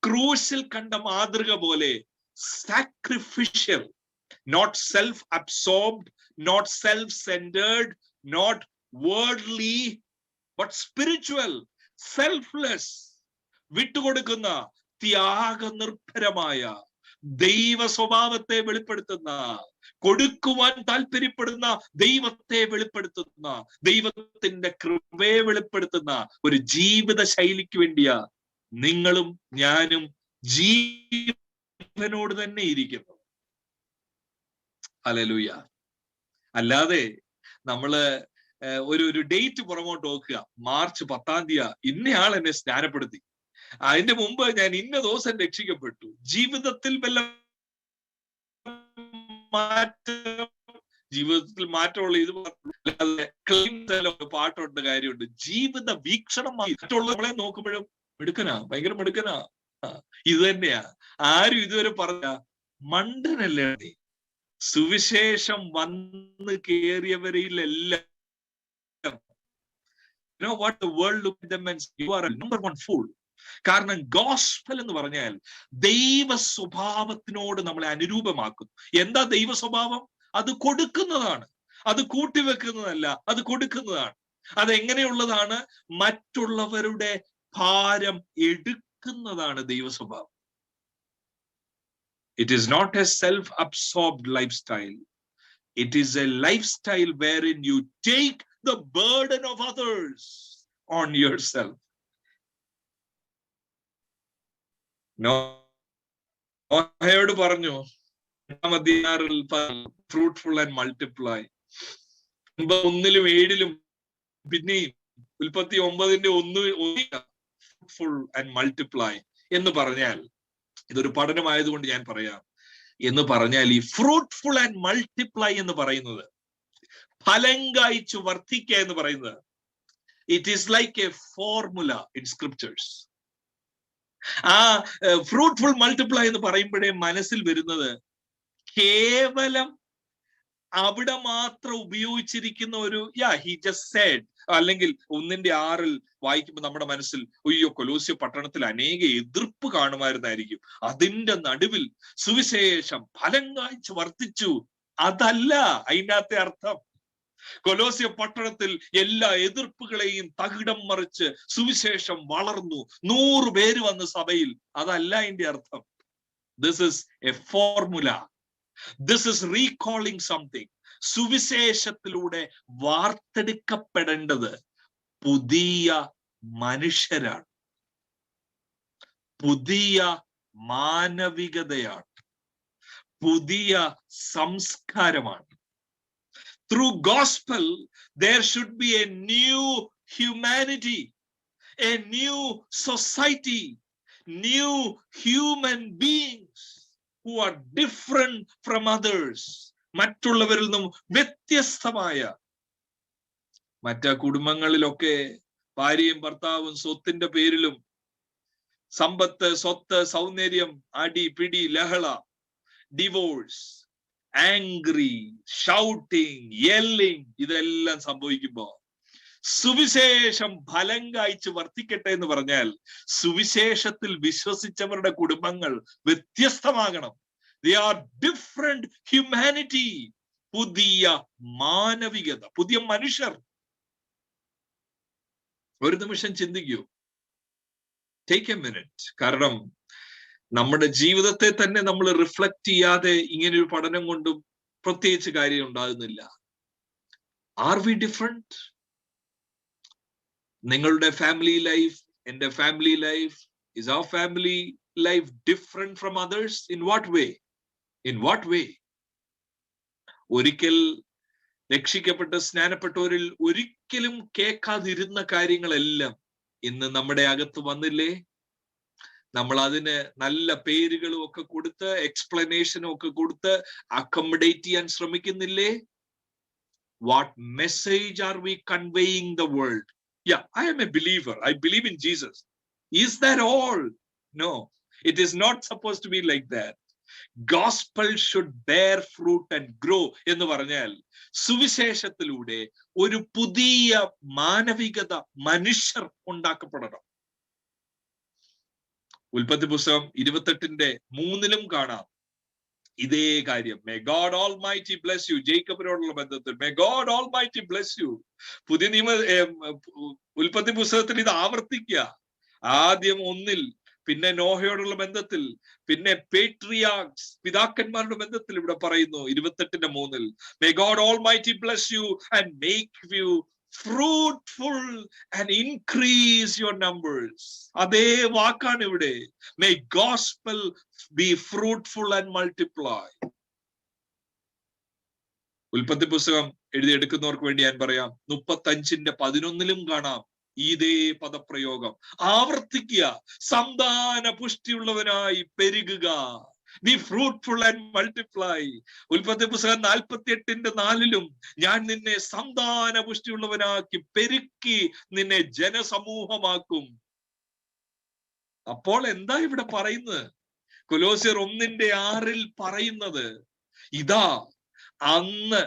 ക്രൂശിൽ കണ്ട മാതൃക പോലെ sacrificial, not self absorbed, not self centred, not worldly, but spiritual, selfless, വിട്ടുകൊടുക്കുന്ന, ത്യാഗനിർഭരമായ, ദൈവ സ്വഭാവത്തെ വെളിപ്പെടുത്തുന്ന, കൊടുക്കുവാൻ താല്പര്യപ്പെടുന്ന ദൈവത്തെ വെളിപ്പെടുത്തുന്ന, ദൈവത്തിന്റെ കൃപയെ വെളിപ്പെടുത്തുന്ന ഒരു ജീവിത ശൈലിക്ക് വേണ്ടിയാ നിങ്ങളും ഞാനും ജീവനോട് തന്നെ ഇരിക്കുന്നു. ഹല്ലേലൂയ. അല്ലാതെ നമ്മള് ഒരു ഡേറ്റ് പുറമോട്ട് നോക്കുക, മാർച്ച് 10-ാം തീയതി ഇന്നയാൾ എന്നെ സ്നാനപ്പെടുത്തി, അതിന്റെ മുമ്പ് ഞാൻ ഇന്ന ദിവസം രക്ഷിക്കപ്പെട്ടു. ജീവിതത്തിൽ വല്ല ജീവിതത്തിൽ മാറ്റമുള്ള ഇത് പാട്ടുണ്ട്, കാര്യമുണ്ട്. ജീവിത വീക്ഷണമായി മറ്റുള്ളവരെ നോക്കുമ്പോഴും മിടുക്കനാ, ഭയങ്കര മിടുക്കനാ. ഇത് തന്നെയാ. ആരും ഇതുവരെ പറഞ്ഞ മണ്ടനല്ലേ നീ. സുവിശേഷം വന്ന് കേറിയവരിലെല്ലാം what the world look at them and say, you are a number one fool. കാരണം ഗോസ്പൽ എന്ന് പറഞ്ഞാൽ ദൈവ സ്വഭാവത്തിനോട് നമ്മളെ അനുരൂപമാക്കുന്നു. എന്താ ദൈവ സ്വഭാവം? അത് കൊടുക്കുന്നതാണ്, അത് കൂട്ടിവെക്കുന്നതല്ല, അത് കൊടുക്കുന്നതാണ്. അതെങ്ങനെയുള്ളതാണ്? മറ്റുള്ളവരുടെ ഭാരം എടുക്കുന്നതാണ് ദൈവ സ്വഭാവം. It is not a self-absorbed lifestyle. It is a lifestyle wherein you take the burden of others on yourself. നോഹയോട് പറഞ്ഞു, ഫ്രൂട്ട്ഫുൾ ആൻഡ് മൾട്ടിപ്ലൈ. 1-ലും 7-ലും പിന്നെയും ഉൽപ്പത്തി 9-1 ഫ്രൂട്ട്ഫുൾ ആൻഡ് മൾട്ടിപ്ലൈ എന്ന് പറഞ്ഞാൽ, ഇതൊരു പഠനമായതുകൊണ്ട് ഞാൻ പറയാം, എന്ന് പറഞ്ഞാൽ ഈ ഫ്രൂട്ട്ഫുൾ ആൻഡ് മൾട്ടിപ്ലൈ എന്ന് പറയുന്നത്, ഫലം കായ്ച്ചു വർദ്ധിക്കുക എന്ന് പറയുന്നത്, it is like A formula in scriptures. ആ ഫ്രൂട്ട്ഫുൾ മൾട്ടിപ്ലൈ എന്ന് പറയുമ്പോഴേ മനസ്സിൽ വരുന്നത് കേവലം അവിടെ മാത്രം ഉപയോഗിച്ചിരിക്കുന്ന ഒരു ഹി ജസ്റ്റ് സെഡ്, അല്ലെങ്കിൽ 1:6 വായിക്കുമ്പോൾ നമ്മുടെ മനസ്സിൽ അയ്യോ കൊലോസ്യ പട്ടണത്തിൽ അനേക എതിർപ്പ് കാണുമായിരുന്നായിരിക്കും, അതിന്റെ നടുവിൽ സുവിശേഷം ഫലം കായ്ച്ചു വർദ്ധിച്ചു. അതല്ല അതിൻ്റെ അകത്തെ അർത്ഥം. കൊലോസ്യ പട്ടണത്തിൽ എല്ലാ എതിർപ്പുകളെയും തകിടം മറിച്ച് സുവിശേഷം വളർന്നു, 100 പേര് വന്ന് സഭയിൽ. അതല്ല അതിന്റെ അർത്ഥം. This is a formula. This is recalling something. സുവിശേഷത്തിലൂടെ വാർത്തെടുക്കപ്പെടേണ്ടത് പുതിയ മനുഷ്യരാണ്, പുതിയ മാനവികതയാണ്, പുതിയ സംസ്കാരമാണ്. Through gospel, there should be a new humanity, a new society, new human beings who are different from others. മറ്റുള്ളവരിൽ നിന്നും വ്യത്യസ്തമായ. മറ്റു കുടുംബങ്ങളിലൊക്കെ ഭാര്യയും ഭർത്താവും സ്വത്തിന്റെ പേരിലും സമ്പത്ത്, സ്വത്ത്, സൗന്ദര്യം, അടി പിടി, ലഹള, ഡിവോഴ്സ്, ആംഗ്രി, ഷൗട്ടിങ്, യെല്ലിങ്, ഇതെല്ലാം സംഭവിക്കുമ്പോ സുവിശേഷം ഫലം കായ്ച്ചു വർദ്ധിക്കട്ടെ എന്ന് പറഞ്ഞാൽ സുവിശേഷത്തിൽ വിശ്വസിച്ചവരുടെ കുടുംബങ്ങൾ വ്യത്യസ്തമാകണം. They are different humanity. പുതിയ മാനവികത, പുതിയ മനുഷ്യർ. ഒരു നിമിഷം ചിന്തിക്കൂ, ടേക്ക് എ മിനിറ്റ്. കാരണം നമ്മുടെ ജീവിതത്തെ തന്നെ നമ്മൾ റിഫ്ലക്ട് ചെയ്യാതെ ഇങ്ങനൊരു പഠനം കൊണ്ടും പ്രത്യേകിച്ച് കാര്യം ഉണ്ടാകുന്നില്ല. Are we different? നിങ്ങളുടെ ഫാമിലി ലൈഫ്, എന്റെ family life, is our family life different from others? In what way? In what way? ഒരിക്കൽ രക്ഷിക്കപ്പെട്ട് സ്നാനപ്പെട്ടവരിൽ ഒരിക്കലും കേൾക്കാതിരുന്ന കാര്യങ്ങളെല്ലാം ഇന്ന് നമ്മുടെ അകത്ത് വന്നില്ലേ? നമ്മൾ അതിന് നല്ല പേരുകളും ഒക്കെ കൊടുത്ത് എക്സ്പ്ലനേഷനും ഒക്കെ കൊടുത്ത് അക്കോമഡേറ്റ് ചെയ്യാൻ ശ്രമിക്കുന്നില്ലേ? What message are we conveying the world? Yeah, I am a believer. I believe in Jesus. Is that all? No, it is not supposed to be like that. Gospel should bear fruit and grow എന്ന് പറഞ്ഞാൽ സുവിശേഷത്തിലൂടെ ഒരു പുതിയ മാനവികത മനുഷ്യർ ഉണ്ടാക്കപ്പെടണം. ഉൽപ്പത്തി പുസ്തകം 28:3 കാണാം ഇതേ കാര്യം. May God Almighty bless you. ജേക്കബിനോടുള്ള ബന്ധത്തിൽ May God Almighty bless you. പുതിയ നിയമ ഉൽപ്പത്തി പുസ്തകത്തിൽ ഇത് ആവർത്തിക്കുക. ആദ്യം 1, പിന്നെ നോഹയോടുള്ള ബന്ധത്തിൽ, പിന്നെ പേട്രിയാർക്സ് പിതാക്കന്മാരുടെ ബന്ധത്തിൽ ഇവിടെ പറയുന്നു 28:3. May God Almighty bless you and make you fruitful and increase your numbers. അതേ വാക്കാണ് ഇവിടെ. May gospel be fruitful and multiply. ഉൽപ്പത്തി പുസ്തകം എഴുതിയെടുക്കുന്നവർക്ക് വേണ്ടി ഞാൻ പറയാം 35:11 കാണാം ഇതേ പദപ്രയോഗം ആവർത്തിക്കുക. സന്താന പുഷ്ടിയുള്ളവനായി പെരുകുക. Be fruitful and multiply. ഉൽപ്പത്തി പുസ്തകം 48:4 ഞാൻ നിന്നെ സന്താന പുഷ്ടിയുള്ളവനാക്കി പെരുക്കി നിന്നെ ജനസമൂഹമാക്കും. അപ്പോൾ എന്താ ഇവിടെ പറയുന്നത്? കൊലോസ്യർ 1:6 പറയുന്നത് ഇതാ അന്ന്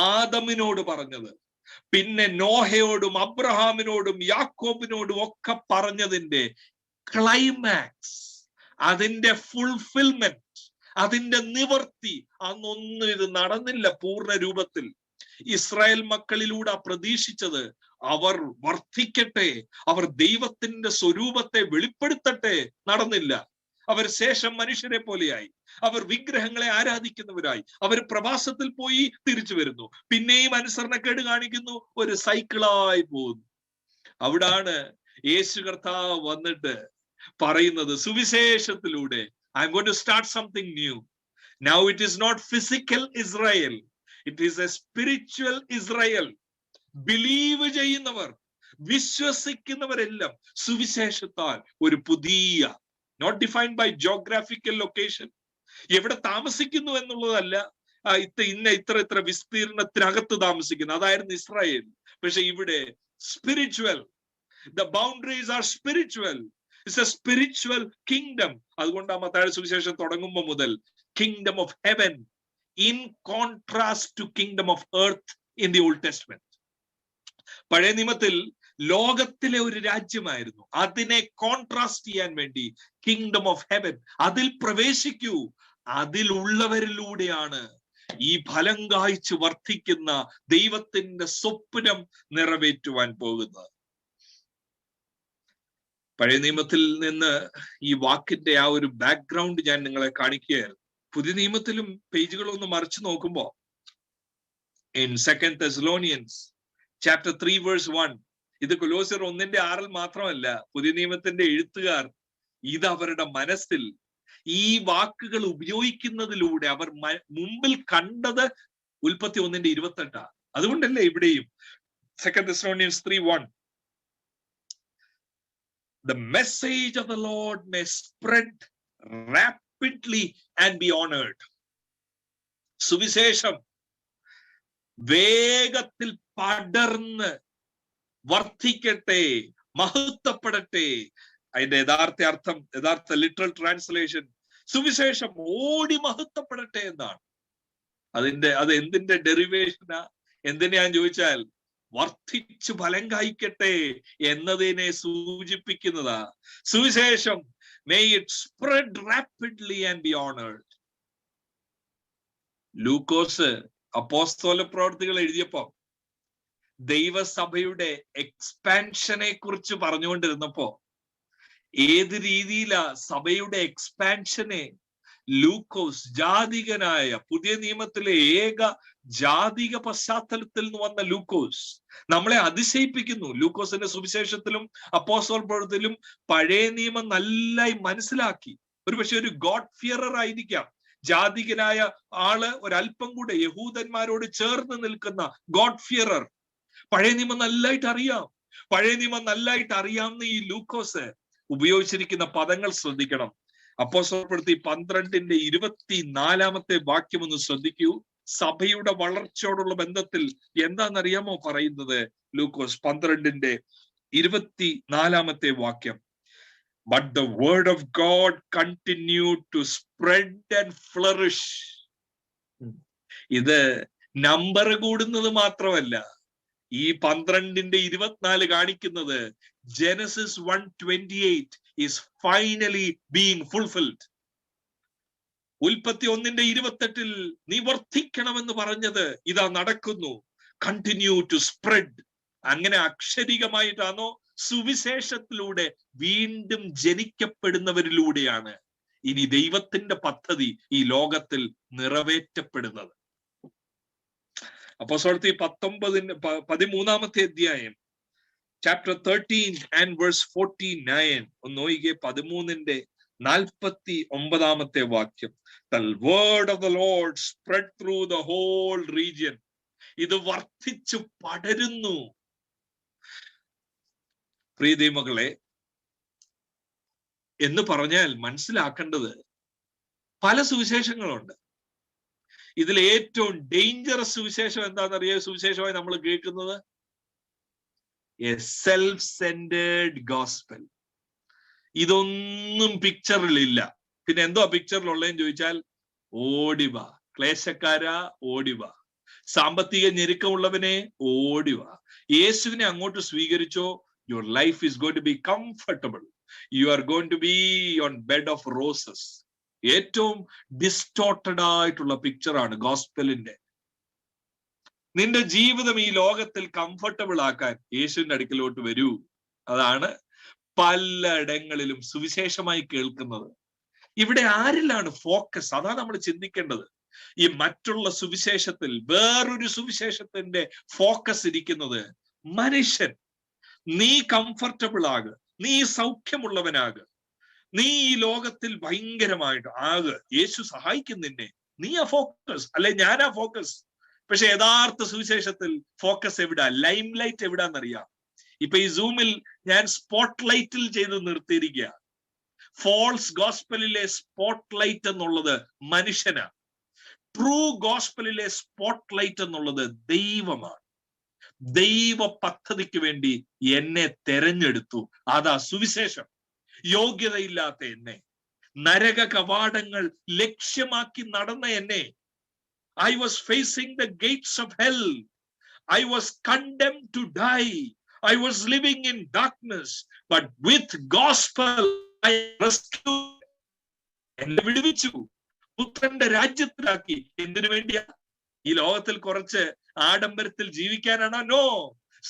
ആദമിനോട് പറഞ്ഞത്, പിന്നെ നോഹയോടും അബ്രഹാമിനോടും യാക്കോബിനോടും ഒക്കെ പറഞ്ഞതിന്റെ ക്ലൈമാക്സ്, അതിന്റെ ഫുൾഫിൽമെന്റ്, അതിന്റെ നിവർത്തി. അന്നൊന്നും ഇത് നടന്നില്ല പൂർണ്ണ രൂപത്തിൽ. ഇസ്രായേൽ മക്കളിലൂടെ പ്രതീക്ഷിച്ചത് അവർ വർദ്ധിക്കട്ടെ, അവർ ദൈവത്തിന്റെ സ്വരൂപത്തെ വെളിപ്പെടുത്തട്ടെ, നടന്നില്ല. അവർ ശേഷം മനുഷ്യരെ പോലെയായി, അവർ വിഗ്രഹങ്ങളെ ആരാധിക്കുന്നവരായി, അവർ പ്രവാസത്തിൽ പോയി തിരിച്ചു വരുന്നു, പിന്നെയും അനുസരണക്കേട് കാണിക്കുന്നു, ഒരു സൈക്കിളായി പോകുന്നു. അവിടാണ് യേശു കർത്താവ് വന്നിട്ട് പറയുന്നത് സുവിശേഷത്തിലൂടെ I am going to start something new. Now it is not physical Israel, it is a spiritual Israel. Believe ചെയ്യുന്നവർ, വിശ്വസിക്കുന്നവരെല്ലാം സുവിശേഷത്താൽ ഒരു പുതിയ, not defined by geographical location, എവിടെ താമസിക്കുന്നു എന്നുള്ളതല്ല, ഇത്ര വിസ്തീർണത്തിനകത്ത് താമസിക്കുന്നു, അതായിരുന്നു ഇസ്രായേൽ. പക്ഷെ ഇവിടെ spiritual, the boundaries are spiritual. It's a spiritual kingdom. അതുകൊണ്ട് മത്തായിയുടെ സുവിശേഷം തുടങ്ങുമ്പോൾ മുതൽ kingdom of heaven in contrast to kingdom of earth in the Old Testament. പഴയ നിയമത്തിൽ ലോകത്തിലെ ഒരു രാജ്യമായിരുന്നു, അതിനെ കോൺട്രാസ്റ്റ് ചെയ്യാൻ വേണ്ടി കിങ്ഡം ഓഫ് ഹെവൻ, അതിൽ പ്രവേശിക്കൂ, അതിലുള്ളവരിലൂടെയാണ് ഈ ഫലം കായ്ച്ചു വർദ്ധിക്കുന്ന ദൈവത്തിന്റെ സ്വപ്നം നിറവേറ്റുവാൻ പോകുന്നത്. പഴയ നിയമത്തിൽ നിന്ന് ഈ വാക്കിന്റെ ആ ഒരു ബാക്ക്ഗ്രൗണ്ട് ഞാൻ നിങ്ങളെ കാണിക്കുകയായിരുന്നു. പുതിയ നിയമത്തിലും പേജുകളൊന്ന് മറിച്ചു നോക്കുമ്പോ in 2 Thessalonians chapter 3 verse 1, ഇത് കൊലോസ്യർ 1:6 മാത്രമല്ല, പുതിയ നിയമത്തിന്റെ എഴുത്തുകാർ ഇത് അവരുടെ മനസ്സിൽ ഈ വാക്കുകൾ ഉപയോഗിക്കുന്നതിലൂടെ അവർ മുമ്പിൽ കണ്ടത് ഉൽപ്പത്തി 1:28. അതുകൊണ്ടല്ലേ ഇവിടെയും 2 Thessalonians 3:1, the message of the Lord may spread rapidly and be honored. സുവിശേഷം വേഗത്തിൽ പടർന്ന് വർദ്ധിക്കട്ടെ, മഹത്വപ്പെടട്ടെ. അതിന്റെ യഥാർത്ഥ അർത്ഥം, യഥാർത്ഥ ലിറ്ററൽ ട്രാൻസ്ലേഷൻ, സുവിശേഷം ഓടി മഹത്വപ്പെടട്ടെ എന്നാണ്. അത് എന്തിന്റെ ഡെറിവേഷനാ? എന്തിനാന്ന് ചോദിച്ചാൽ വർദ്ധിച്ചു ഫലം കായ്ക്കട്ടെ എന്നതിനെ സൂചിപ്പിക്കുന്നതാ സുവിശേഷം. May it spread rapidly and be honored. ലൂക്കോസ് അപ്പോസ്തല പ്രവർത്തികൾ എഴുതിയപ്പോ ദൈവസഭയുടെ എക്സ്പാൻഷനെ കുറിച്ച് പറഞ്ഞുകൊണ്ടിരുന്നപ്പോ ഏത് രീതിയിലാ സഭയുടെ എക്സ്പാൻഷനെ ലൂക്കോസ്, ജാതികനായ പുതിയ നിയമത്തിലെ ഏക ജാതിക പശ്ചാത്തലത്തിൽ നിന്ന് വന്ന ലൂക്കോസ് നമ്മളെ അതിശയിപ്പിക്കുന്നു. ലൂക്കോസിന്റെ സുവിശേഷത്തിലും അപ്പോസ്തല പ്രവർത്തിയിലും പഴയ നിയമം നല്ലായി മനസ്സിലാക്കി. ഒരുപക്ഷെ ഒരു ഗോഡ് ഫിയറർ ആയിരിക്കാം ജാതികനായ ആള്, ഒരല്പം കൂടെ യഹൂദന്മാരോട് ചേർന്ന് നിൽക്കുന്ന ഗോഡ് ഫിയറർ. പഴയ നിയമം നല്ലായിട്ട് അറിയാം. പഴയ നിയമം നല്ലായിട്ട് അറിയാവുന്ന ഈ ലൂക്കോസ് ഉപയോഗിച്ചിരിക്കുന്ന പദങ്ങൾ ശ്രദ്ധിക്കണം. അപ്പോസ്തലപ്രവൃത്തി 12:24 വാക്യം ഒന്ന് ശ്രദ്ധിക്കൂ. സഭയുടെ വളർച്ചയോടുള്ള ബന്ധത്തിൽ എന്താണെന്നറിയാമോ പറയുന്നത്? ലൂക്കോസ് 12:24 വാക്യം. But the word of God continued to spread and flourish. ഇത് നമ്പർ കൂടുന്നത് മാത്രമല്ല, ഈ 12:24 കാണിക്കുന്നത് Genesis 1:28 is finally being fulfilled. ഉൽപ്പത്തി 1:28 നീ വർദ്ധിക്കണമെന്ന് പറഞ്ഞത് ഇതാ നടക്കുന്നു. Continue to spread. അങ്ങനെ അക്ഷരികമായിട്ടാണോ? സുവിശേഷത്തിലൂടെ വീണ്ടും ജനിക്കപ്പെടുന്നവരിലൂടെയാണ് ഇനി ദൈവത്തിന്റെ പദ്ധതി ഈ ലോകത്തിൽ നിറവേറ്റപ്പെടുന്നത്. അപ്പോസ്തലപ്രവൃത്തി 13 അധ്യായം chapter 13 and verse 49 ഒന്ന് നോക്കിക്കേ. 13:49 വാക്യം. The word of the Lord spread through the whole region. ഇത് വർദ്ധിച്ചു പടരുന്നു. പ്രിയദൈവമക്കളെ, എന്ന് പറഞ്ഞാൽ മനസ്സിലാക്കേണ്ടത് പല സുവിശേഷങ്ങളുണ്ട്. ഇതിൽ ഏറ്റവും ഡേഞ്ചറസ് സുവിശേഷം എന്താണെന്നറിയോ? സുവിശേഷമായി നമ്മൾ കേൾക്കുന്നത് എ സെൽഫ് സെന്റേർഡ് ഗോസ്പൽ. ഇതൊന്നും പിക്ചറിലില്ല. പിന്നെ എന്തോ പിക്ചറിലുള്ളതെന്ന് ചോദിച്ചാൽ, ഓടിവ ക്ലേശക്കാരാ, ഓടിവ സാമ്പത്തിക ഞെരുക്കമുള്ളവനെ, ഓടിവ യേശുവിനെ അങ്ങോട്ട് സ്വീകരിച്ചോ, your life is going to be comfortable, you are going to be on bed of roses. ഏറ്റവും ഡിസ്റ്റോർട്ടഡ് ആയിട്ടുള്ള പിക്ചറാണ് ഗോസ്പലിന്റെ. നിന്റെ ജീവിതം ഈ ലോകത്തിൽ കംഫർട്ടബിൾ ആക്കാൻ യേശുവിന്റെ അടുക്കലോട്ട് വരൂ. അതാണ് പലയിടങ്ങളിലും സുവിശേഷമായി കേൾക്കുന്നത്. ഇവിടെ ആരിലാണ് ഫോക്കസ്? അതാണ് നമ്മൾ ചിന്തിക്കേണ്ടത്. ഈ മറ്റുള്ള സുവിശേഷത്തിൽ വേറൊരു സുവിശേഷത്തിന്റെ ഫോക്കസ് ഇരിക്കുന്നത് മനുഷ്യൻ. നീ കംഫർട്ടബിൾ ആക്, നീ സൗഖ്യമുള്ളവനാക്, നീ ഈ ലോകത്തിൽ ഭയങ്കരമായിട്ട് ആക്, യേശു സഹായിക്കും നിന്നെ. നീ ആ ഫോക്കസ്, അല്ലെ ഞാനാ ഫോക്കസ്. പക്ഷെ യഥാർത്ഥ സുവിശേഷത്തിൽ ഫോക്കസ് എവിടാ? ലൈം ലൈറ്റ് എവിടാന്നറിയാം? ഇപ്പൊ ഈ സൂമിൽ ഞാൻ സ്പോട്ട് ലൈറ്റിൽ ചെയ്ത് നിർത്തിയിരിക്കുക. ഫോൾസ് ഗോസ്പലിലെ സ്പോട്ട് ലൈറ്റ് എന്നുള്ളത് മനുഷ്യനാണ്. ട്രൂ ഗോസ്പലിലെ സ്പോട്ട് ലൈറ്റ് എന്നുള്ളത് ദൈവമാണ്. ദൈവ പദ്ധതിക്ക് വേണ്ടി എന്നെ തെരഞ്ഞെടുത്തു. അതാ സുവിശേഷം. യോഗ്യതയില്ലാത്ത എന്നെ, നരക കവാടങ്ങൾ ലക്ഷ്യമാക്കി നടന്ന എന്നെ, I was facing the gates of hell. I was condemned to die. I was living in darkness. But with gospel I rescued. എന്നെ വിടുവിച്ചു, പുത്രന്റെ രാജ്യത്തിലാക്കി. എന്തിനു വേണ്ടിയാ? ഈ ലോകത്തിൽ കുറച്ച് ആഡംബരത്തിൽ ജീവിക്കാനാണോ? No,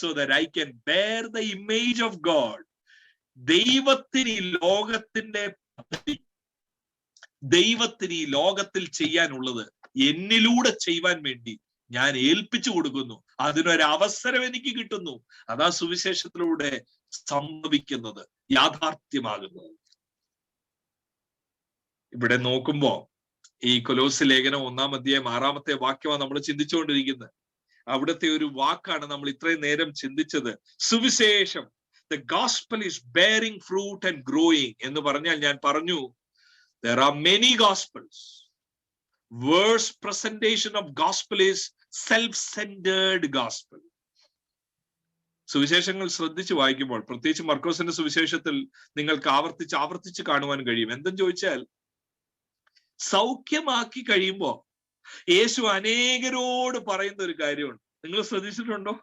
so that I can bear the image of God. ദൈവത്തിന് ഈ ലോകത്തിന്റെ പദ്ധതി, ദൈവത്തിന് ഈ ലോകത്തിൽ ചെയ്യാനുള്ളത് എന്നിലൂടെ ചെയ്യുവാൻ വേണ്ടി ഞാൻ ഏൽപ്പിച്ചു കൊടുക്കുന്നു. അതിനൊരവസരം എനിക്ക് കിട്ടുന്നു. അതാ സുവിശേഷത്തിലൂടെ സംഭവിക്കുന്നത്, യാഥാർത്ഥ്യമാകുന്നത്. ഇവിടെ നോക്കുമ്പോ ഈ കൊലോസ്യ ലേഖനം 1-ാം അധ്യായം 6-ാമത്തെ വാക്യമാണ് നമ്മൾ ചിന്തിച്ചുകൊണ്ടിരിക്കുന്നത്. അവിടുത്തെ ഒരു വാക്കാണ് നമ്മൾ ഇത്രയും നേരം ചിന്തിച്ചത്. സുവിശേഷം, the gospel is bearing fruit and growing എന്ന് പറഞ്ഞാൽ, ഞാൻ പറഞ്ഞു, there are many gospels. Worst presentation of gospel is self-centered gospel. സുവിശേഷങ്ങൾ ശ്രദ്ധിച്ച് വായിക്കുമ്പോൾ, പ്രത്യേകിച്ച് മർക്കോസിന്റെ സുവിശേഷത്തിൽ നിങ്ങൾക്ക് ആവർത്തിച്ച് കാണുവാൻ കഴിയും. എന്തെന്ന് ചോദിച്ചാൽ, സൗഖ്യമാക്കി കഴിയുമ്പോ യേശു അനേകരോട് പറയുന്ന ഒരു കാര്യമുണ്ട്. നിങ്ങൾ ശ്രദ്ധിച്ചിട്ടുണ്ടോ?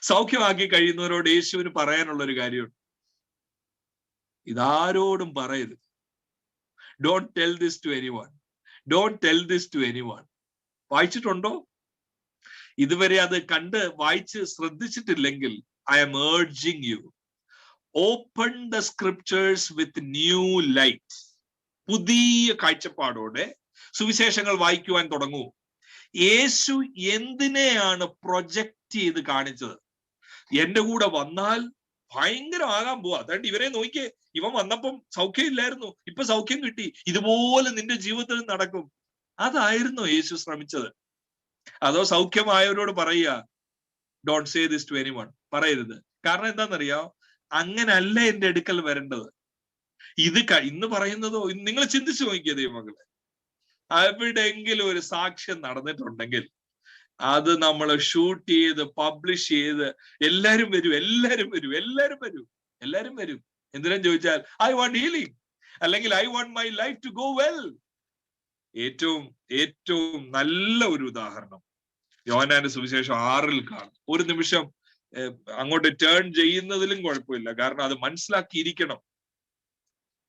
സൗഖ്യമാക്കി കഴിയുന്നവരോട് യേശുവിന് പറയാനുള്ള ഒരു കാര്യമുണ്ട്. ഇതാരോടും പറയരുത്. Don't tell this to anyone. Don't tell this to anyone. വായിച്ചിട്ടുണ്ടോ? ഇതുവരെ അത് കണ്ട് വായിച്ച് ശ്രദ്ധിച്ചിട്ടില്ലെങ്കിൽ, I am urging you, open the scriptures with new light. പുതിയ കാഴ്ചപ്പാടോടെ സുവിശേഷങ്ങൾ വായിക്കുവാൻ തുടങ്ങൂ. യേശു എന്തിനെയാണ് പ്രൊജക്റ്റ് ചെയ്ത് കാണിച്ചത്? എന്റെ കൂടെ വന്നാൽ ഭയങ്കരമാകാൻ പോവാ. അതുകൊണ്ട് ഇവരെ നോക്കിയേ, ഇവൻ വന്നപ്പം സൗഖ്യം ഇല്ലായിരുന്നു, ഇപ്പൊ സൗഖ്യം കിട്ടി, ഇതുപോലെ നിന്റെ ജീവിതത്തിൽ നടക്കും. അതായിരുന്നു യേശു ശ്രമിച്ചത്. അതോ സൗഖ്യമായവരോട് പറയുക, don't say this to anyone, പറയരുത്. കാരണം എന്താണെന്നറിയോ? അങ്ങനല്ല എന്റെ അടുക്കൽ വരേണ്ടത്. ഇത് ഇന്ന് പറയുന്നതോ, നിങ്ങൾ ചിന്തിച്ചു നോക്കിയ ദൈവമക്കളെ, എവിടെയെങ്കിലും ഒരു സാക്ഷ്യം നടന്നിട്ടുണ്ടെങ്കിൽ അത് നമ്മൾ ഷൂട്ട് ചെയ്ത് പബ്ലിഷ് ചെയ്ത് എല്ലാരും വരും, എല്ലാരും വരും, എല്ലാരും വരും, എല്ലാരും വരും. എന്തിനും ചോദിച്ചാൽ ഐ വാണ്ട് ഹീലിംഗ്, അല്ലെങ്കിൽ I want my life to go well. ഏറ്റവും നല്ല ഒരു ഉദാഹരണം യോഹന്നാന്റെ സുവിശേഷം 6 കാണും. ഒരു നിമിഷം അങ്ങോട്ട് ടേൺ ചെയ്യുന്നതിലും കുഴപ്പമില്ല, കാരണം അത് മനസ്സിലാക്കിയിരിക്കണം.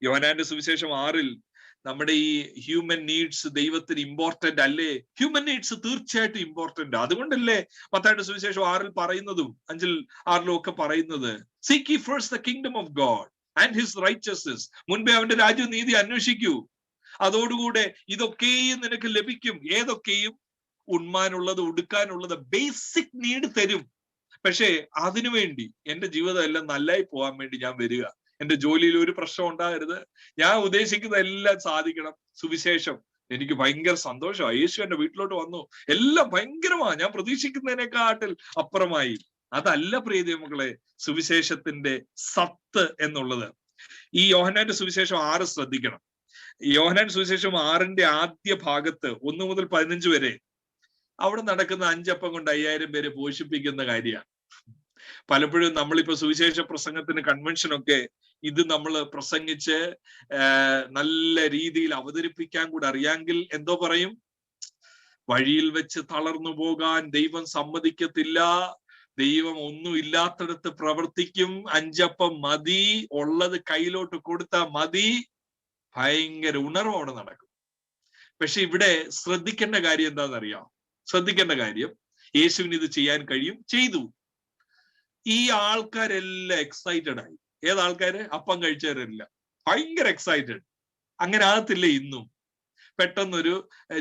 യോഹന്നാന്റെ സുവിശേഷം 6 നമ്മുടെ ഈ ഹ്യൂമൻ നീഡ്സ് ദൈവത്തിന് ഇമ്പോർട്ടന്റ് അല്ലേ? ഹ്യൂമൻ നീഡ്സ് തീർച്ചയായിട്ടും ഇമ്പോർട്ടന്റ്. അതുകൊണ്ടല്ലേ മത്തായിയുടെ സുവിശേഷം 6 പറയുന്നതും 5, 6 ഒക്കെ പറയുന്നത്, seek ye first the kingdom of God and his righteousness. മുൻപേ അവന്റെ രാജ്യവും നീതി അന്വേഷിക്കൂ, അതോടുകൂടെ ഇതൊക്കെയും നിനക്ക് ലഭിക്കും. ഏതൊക്കെയും? ഉണ്മാനുള്ളത്, ഉടുക്കാനുള്ളത്, ബേസിക് നീഡ് തരും. പക്ഷേ അതിനുവേണ്ടി എന്റെ ജീവിതം എല്ലാം നല്ലായി പോകാൻ വേണ്ടി ഞാൻ വരിക. എന്റെ ജോലിയിൽ ഒരു പ്രശ്നം ഉണ്ടാകരുത്, ഞാൻ ഉദ്ദേശിക്കുന്ന എല്ലാം സാധിക്കണം. സുവിശേഷം എനിക്ക് ഭയങ്കര സന്തോഷമാണ്. യേശു എന്റെ വീട്ടിലോട്ട് വന്നു, എല്ലാം ഭയങ്കരമാണ്, ഞാൻ പ്രതീക്ഷിക്കുന്നതിനെക്കാട്ടിൽ അപ്പുറമായി. അതല്ല പ്രിയ ദൈവമക്കളെ സുവിശേഷത്തിന്റെ സത്ത് എന്നുള്ളത്. ഈ യോഹന്നാന്റെ സുവിശേഷം 6 ശ്രദ്ധിക്കണം. യോഹന്നാൻ സുവിശേഷം 6 ആദ്യ ഭാഗത്ത് 1 മുതൽ 15 വരെ അവിടെ നടക്കുന്ന 5 അപ്പം കൊണ്ട് 5000 പേരെ പോഷിപ്പിക്കുന്ന കാര്യമാണ്. പലപ്പോഴും നമ്മളിപ്പോ സുവിശേഷ പ്രസംഗത്തിന് കൺവെൻഷനൊക്കെ ഇത് നമ്മൾ പ്രസംഗിച്ച് നല്ല രീതിയിൽ അവതരിപ്പിക്കാൻ കൂടെ അറിയാമെങ്കിൽ എന്തോ പറയും, വഴിയിൽ വെച്ച് തളർന്നു പോകാൻ ദൈവം സമ്മതിക്കത്തില്ല, ദൈവം ഒന്നും ഇല്ലാത്തടത്ത് പ്രവർത്തിക്കും, 5 അപ്പം മതി, ഉള്ളത് കയ്യിലോട്ട് കൊടുത്താൽ മതി, ഭയങ്കര ഉണർവോടെ നടക്കും. പക്ഷെ ഇവിടെ ശ്രദ്ധിക്കേണ്ട കാര്യം എന്താണെന്നറിയാം? ശ്രദ്ധിക്കേണ്ട കാര്യം, യേശുവിന് ഇത് ചെയ്യാൻ കഴിയും, ചെയ്തു. ഈ ആൾക്കാരെല്ലാം എക്സൈറ്റഡ് ആയി. ഏതാൾക്കാര്? അപ്പം കഴിച്ചവരെല്ലാം ഭയങ്കര എക്സൈറ്റഡ്. അങ്ങനെ ആകത്തില്ലേ ഇന്നും? പെട്ടെന്നൊരു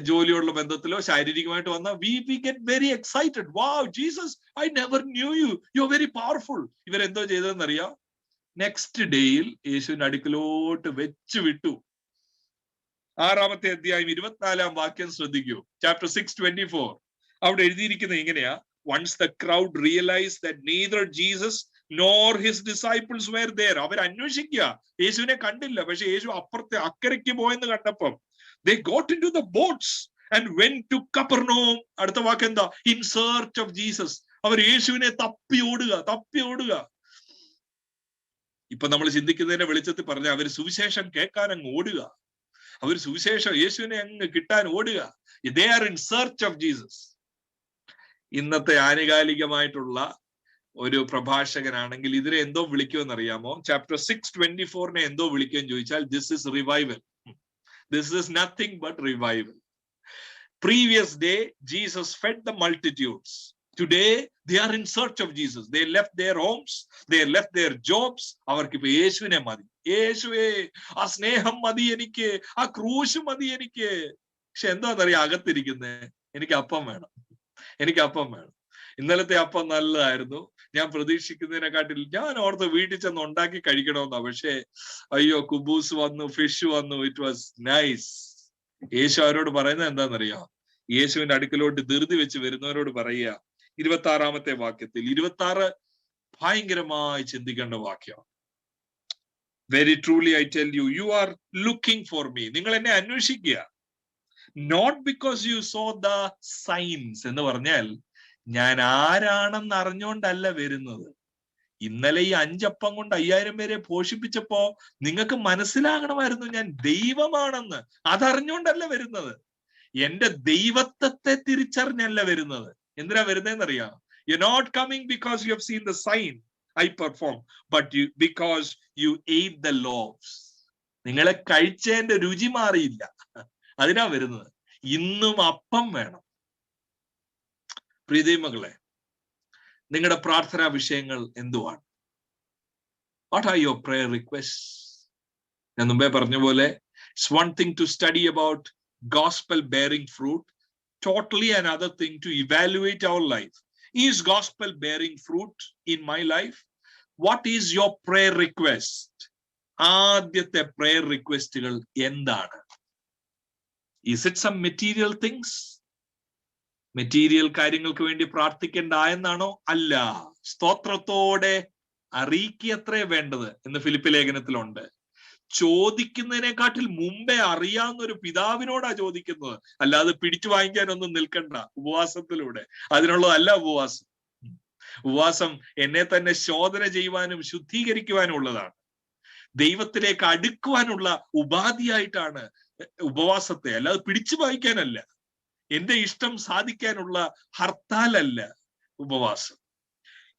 ജോലിയുള്ള ബന്ധത്തിലോ ശാരീരികമായിട്ട് വന്നാൽ we get very excited. Wow Jesus, I never knew you, you are very powerful. ഇവരെന്തോ ചെയ്തതെന്നറിയാം? നെക്സ്റ്റ് ഡേയിൽ യേശുവിന്റെ അടുക്കലോട്ട് വെച്ചു വിട്ടു. 6-ാമത്തെ അധ്യായം 24-ാം വാക്യം ശ്രദ്ധിക്കൂ. ചാപ്റ്റർ 6:24. അവിടെ എഴുതിയിരിക്കുന്നത് ഇങ്ങനെയാ: once the crowd realized that neither Jesus nor his disciples were there. അവർ അന്വേഷിക്കുക, യേശുവിനെ കണ്ടില്ല, പക്ഷെ യേശു അപ്പുറത്തെ അക്കരയ്ക്ക് പോയെന്ന് കണ്ടപ്പം they got into the boats and went to Capernaum. അടുത്ത വാക്ക് എന്താ? in search of Jesus. അവർ യേശുവിനെ തപ്പി ഓടുക. ഇപ്പൊ നമ്മൾ ചിന്തിക്കുന്നതിന്റെ വെളിച്ചത്തിൽ പറഞ്ഞ അവർ സുവിശേഷം കേൾക്കാൻ അങ്ങ് ഓടുക, അവർ സുവിശേഷം യേശുവിനെ അങ്ങ് കിട്ടാൻ ഓടുക. they are in search of Jesus. ഇന്നത്തെ ആനുകാലികമായിട്ടുള്ള ഒരു പ്രഭാഷകനാണെങ്കിൽ ഇതിനെ എന്തോ വിളിക്കുമെന്നറിയാമോ? ചാപ്റ്റർ 6:24 എന്തോ വിളിക്കുമെന്ന് ചോദിച്ചാൽ this is revival. This is nothing but revival. Previous day Jesus fed the multitudes. Today they are in search of Jesus. They left their homes, they left their jobs. അവർക്ക് ഇപ്പൊ യേശുവിനെ മതി. യേശുവേ, ആ സ്നേഹം മതി എനിക്ക്, ആ ക്രൂശ് മതി എനിക്ക്. പക്ഷെ എന്താണെന്നറിയാം അകത്തിരിക്കുന്നേ? എനിക്ക് അപ്പം വേണം. ഇന്നലത്തെ അപ്പം നല്ലതായിരുന്നു, ഞാൻ പ്രതീക്ഷിക്കുന്നതിനെക്കാട്ടിൽ. ഞാൻ ഓർത്ത് വീട്ടിൽ ചെന്ന് ഉണ്ടാക്കി കഴിക്കണമെന്നാ, പക്ഷേ അയ്യോ, കുബൂസ് വന്നു, ഫിഷ് വന്നു, ഇറ്റ് വാസ് നൈസ്. യേശു അവരോട് പറയുന്നത് എന്താണെന്നറിയാം? യേശുവിന്റെ അടുക്കലോട്ട് ധൃതി വെച്ച് വരുന്നവരോട് പറയുക 26-ാമത്തെ വാക്യത്തിൽ. 26 ഭയങ്കരമായി ചിന്തിക്കേണ്ട വാക്യം. Very truly I tell you, you are looking for me. നിങ്ങൾ എന്നെ അന്വേഷിക്കുക. Not because you saw the signs. എന്ന് പറഞ്ഞാൽ ഞാൻ ആരാണെന്ന് അറിഞ്ഞുകൊണ്ടല്ല വരുന്നത്. ഇന്നലെ ഈ 5 അപ്പം കൊണ്ട് 5000 പേരെ പോഷിപ്പിച്ചപ്പോ നിങ്ങൾക്ക് മനസ്സിലാകണമായിരുന്നു ഞാൻ ദൈവമാണെന്ന്. അതറിഞ്ഞുകൊണ്ടല്ല വരുന്നത്. എന്റെ ദൈവത്വത്തെ തിരിച്ചറിഞ്ഞല്ല വരുന്നത്. എന്തിനാ വരുന്നതെന്നറിയാം? You not coming because you have seen the sign I perform, but you because you ate the loaves. നിങ്ങളെ കഴിച്ചതിന്റെ രുചി മാറിയില്ല, അതിനാ വരുന്നത്. ഇന്നും അപ്പം വേണം. പ്രിയദൈവമക്കളെ, നിങ്ങളുടെ പ്രാർത്ഥനാ വിഷയങ്ങൾ എന്തുവാണ്? What are your prayer request? ഞാൻ മുമ്പേ പറഞ്ഞ പോലെ, it's one thing to study about gospel bearing fruit, totally another thing to evaluate our life. Is gospel bearing fruit in my life? What is your prayer request? ആദ്യത്തെ prayer requestകൾ എന്താണ്? Is it some material things? Material കാര്യങ്ങൾക്ക് വേണ്ടി പ്രാർത്ഥിക്കേണ്ട എന്നാണോ? അല്ല, സ്തോത്രത്തോടെ അറിയിക്കത്രേ വേണ്ടത് എന്ന് Philippi ലേഖനത്തിലുണ്ട്. ചോദിക്കുന്നതിനെക്കാട്ടിൽ മുമ്പേ അറിയാവുന്ന ഒരു പിതാവിനോടാ ചോദിക്കുന്നത്, അല്ലാതെ പിടിച്ചു വാങ്ങിക്കാനൊന്നും നിൽക്കണ്ട ഉപവാസത്തിലൂടെ. അതിനുള്ളതല്ല ഉപവാസം. ഉപവാസം എന്നെ തന്നെ ശോധന ചെയ്യുവാനും ശുദ്ധീകരിക്കുവാനും ഉള്ളതാണ്. ദൈവത്തിലേക്ക് അടുക്കുവാനുള്ള ഉപാധിയായിട്ടാണ് ഉപവാസത്തെ, അല്ലാതെ പിടിച്ചു വായിക്കാനല്ല. എന്റെ ഇഷ്ടം സാധിക്കാനുള്ള ഹർത്താലല്ല ഉപവാസം.